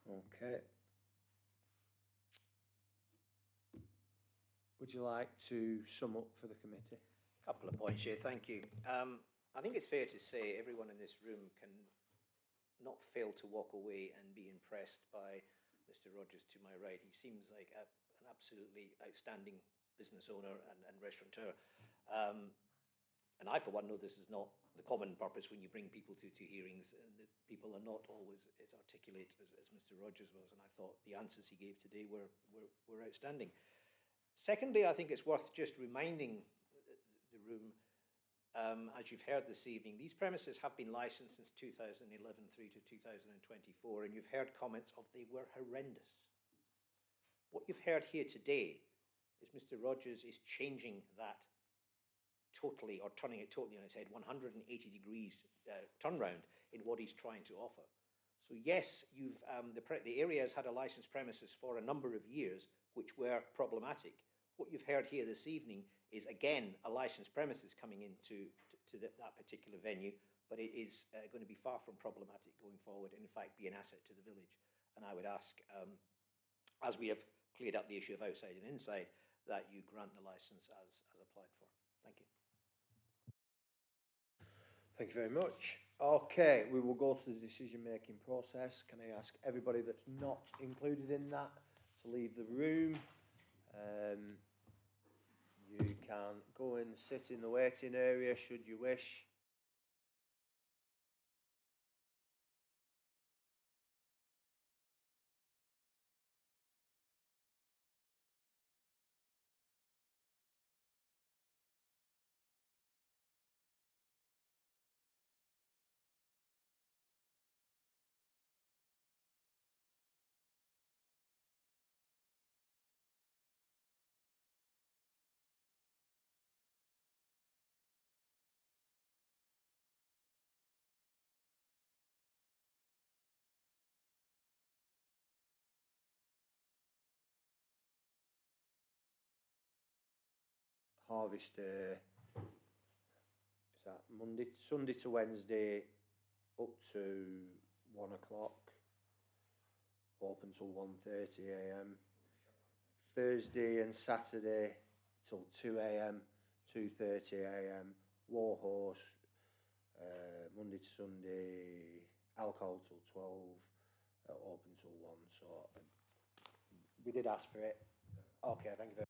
Okay. Would you like to sum up for the committee? Couple of points here, thank you. I think it's fair to say everyone in this room can not fail to walk away and be impressed by Mr. Rogers to my right. He seems like an absolutely outstanding business owner and restaurateur. And I, for one, know this is not the common purpose when you bring people to hearings, and that people are not always as articulate as Mr. Rogers was, and I thought the answers he gave today were outstanding. Secondly, I think it's worth just reminding the room, as you've heard this evening, these premises have been licensed since 2011 through to 2024, and you've heard comments of they were horrendous. What you've heard here today is Mr. Rogers is changing that totally, or turning it totally on its head, 180 degrees turnaround in what he's trying to offer. So yes, you've the area has had a licensed premises for a number of years, which were problematic. What you've heard here this evening is, again, a licensed premises coming into that particular venue, but it is going to be far from problematic going forward, and in fact be an asset to the village. And I would ask, as we have cleared up the issue of outside and inside, that you grant the licence as applied for. Thank you. Thank you very much. Okay, we will go to the decision-making process. Can I ask everybody that's not included in that to leave the room? You can go and sit in the waiting area should you wish. Harvest Day, is that Sunday to Wednesday up to 1 o'clock, open till 1:30 a.m. Thursday and Saturday till 2 a.m, 2:30 a.m. Warhorse, Monday to Sunday, alcohol till 12, open till 1. So we did ask for it. Okay, thank you very much.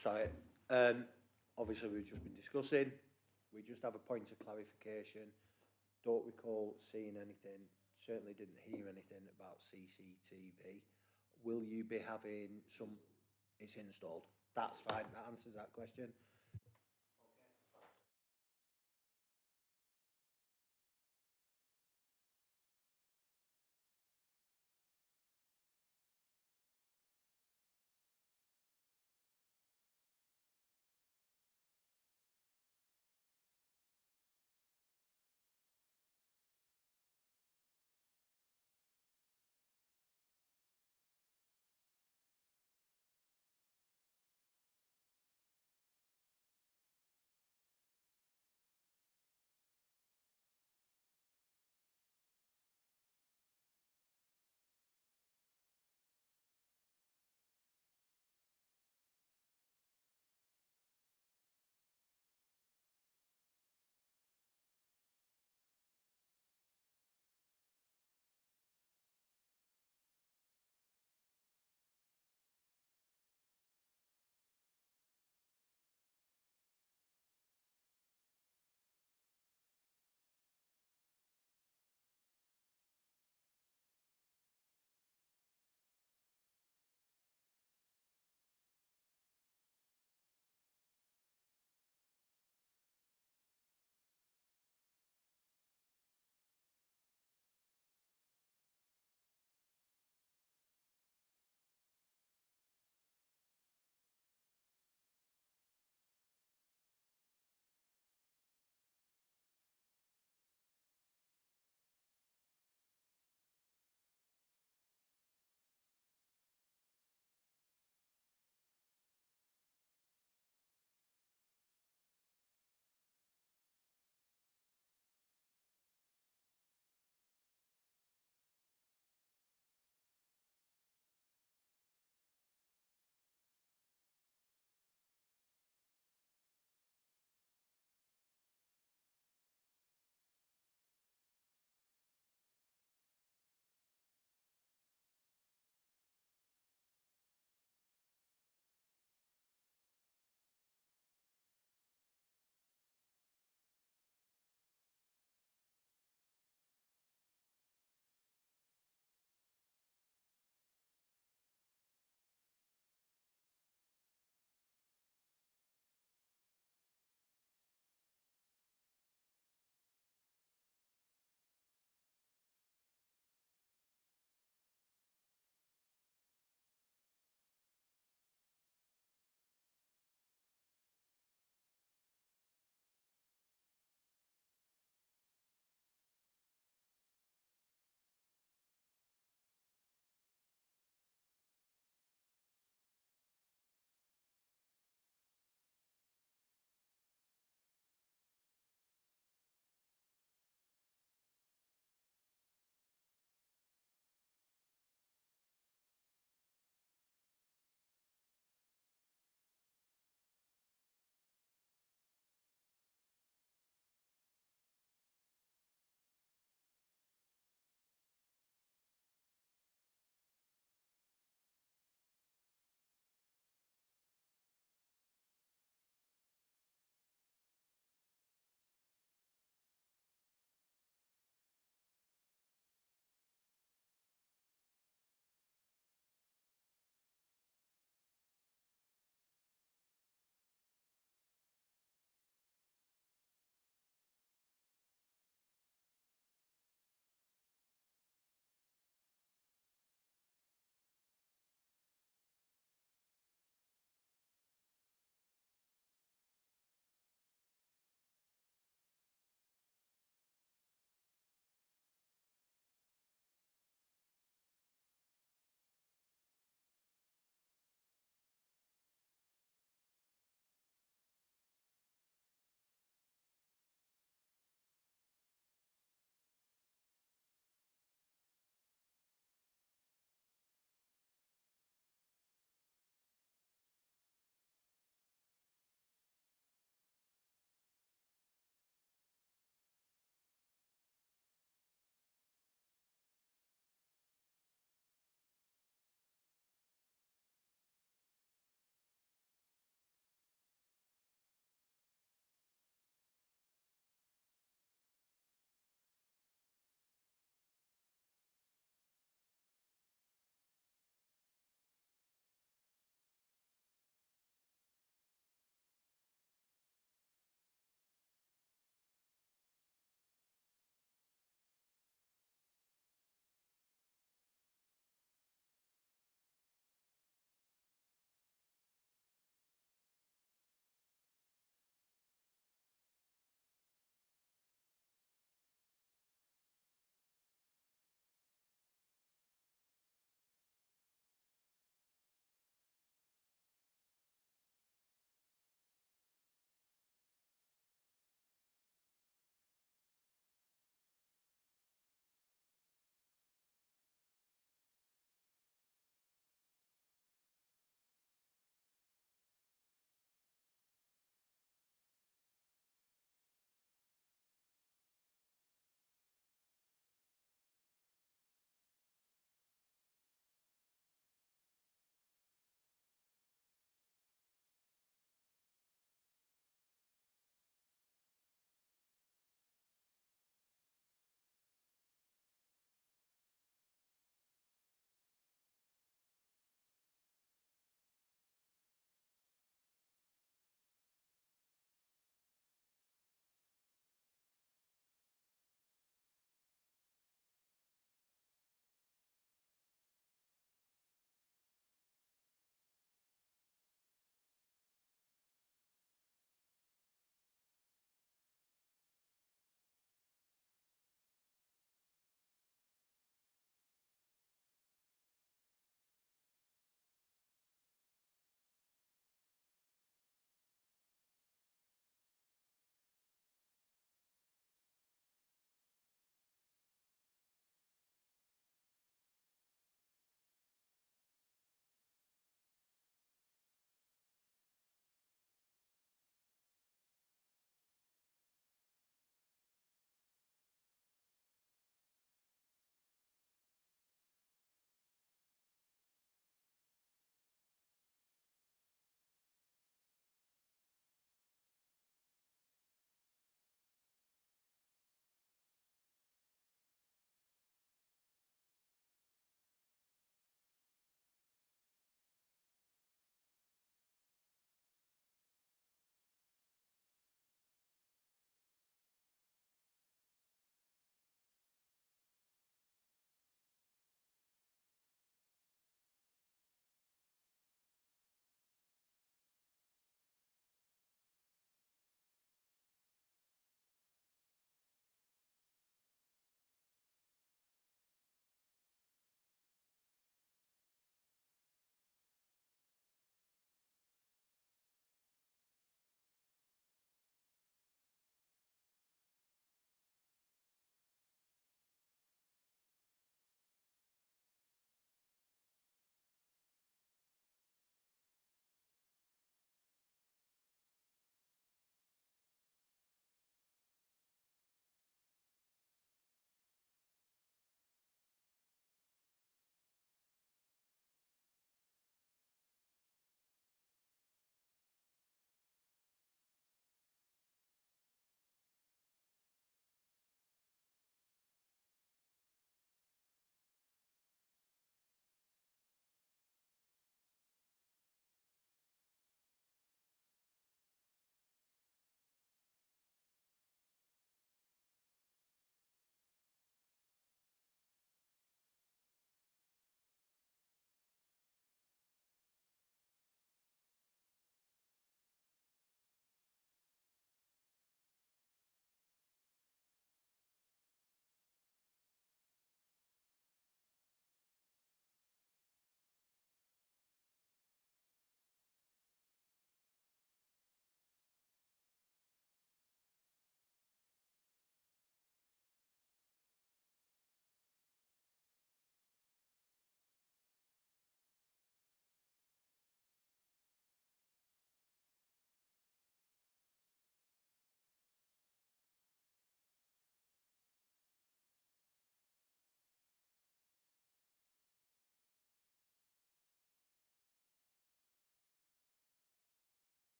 Sorry. Obviously, we've just been discussing. We just have a point of clarification. Don't recall seeing anything. Certainly didn't hear anything about CCTV. Will you be having some? It's installed. That's fine. That answers that question.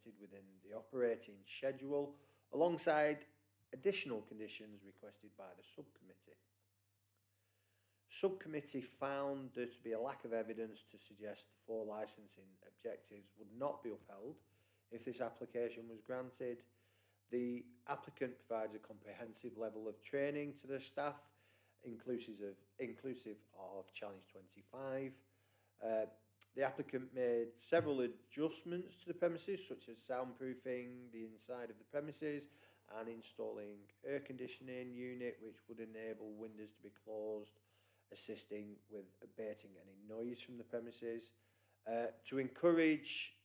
implemented within the operating schedule, alongside additional conditions requested by the subcommittee. Subcommittee found there to be a lack of evidence to suggest the 4 licensing objectives would not be upheld if this application was granted. The applicant provides a comprehensive level of training to their staff, inclusive of Challenge 25. The applicant made several adjustments to the premises, such as soundproofing the inside of the premises and installing air conditioning unit, which would enable windows to be closed, assisting with abating any noise from the premises. To encourage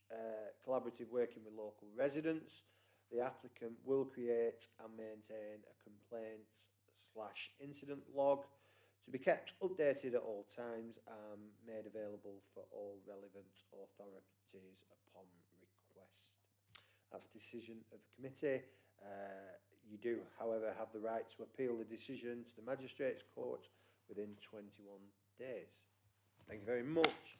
collaborative working with local residents, the applicant will create and maintain a complaints/incident log to be kept updated at all times and made available for all relevant authorities upon request. That's decision of committee. You do, however, have the right to appeal the decision to the Magistrates Court within 21 days. Thank you very much.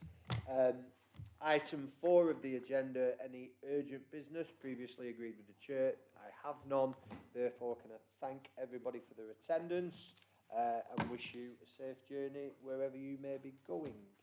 Item 4 of the agenda, any urgent business previously agreed with the chair. I have none, therefore can I thank everybody for their attendance and wish you a safe journey wherever you may be going.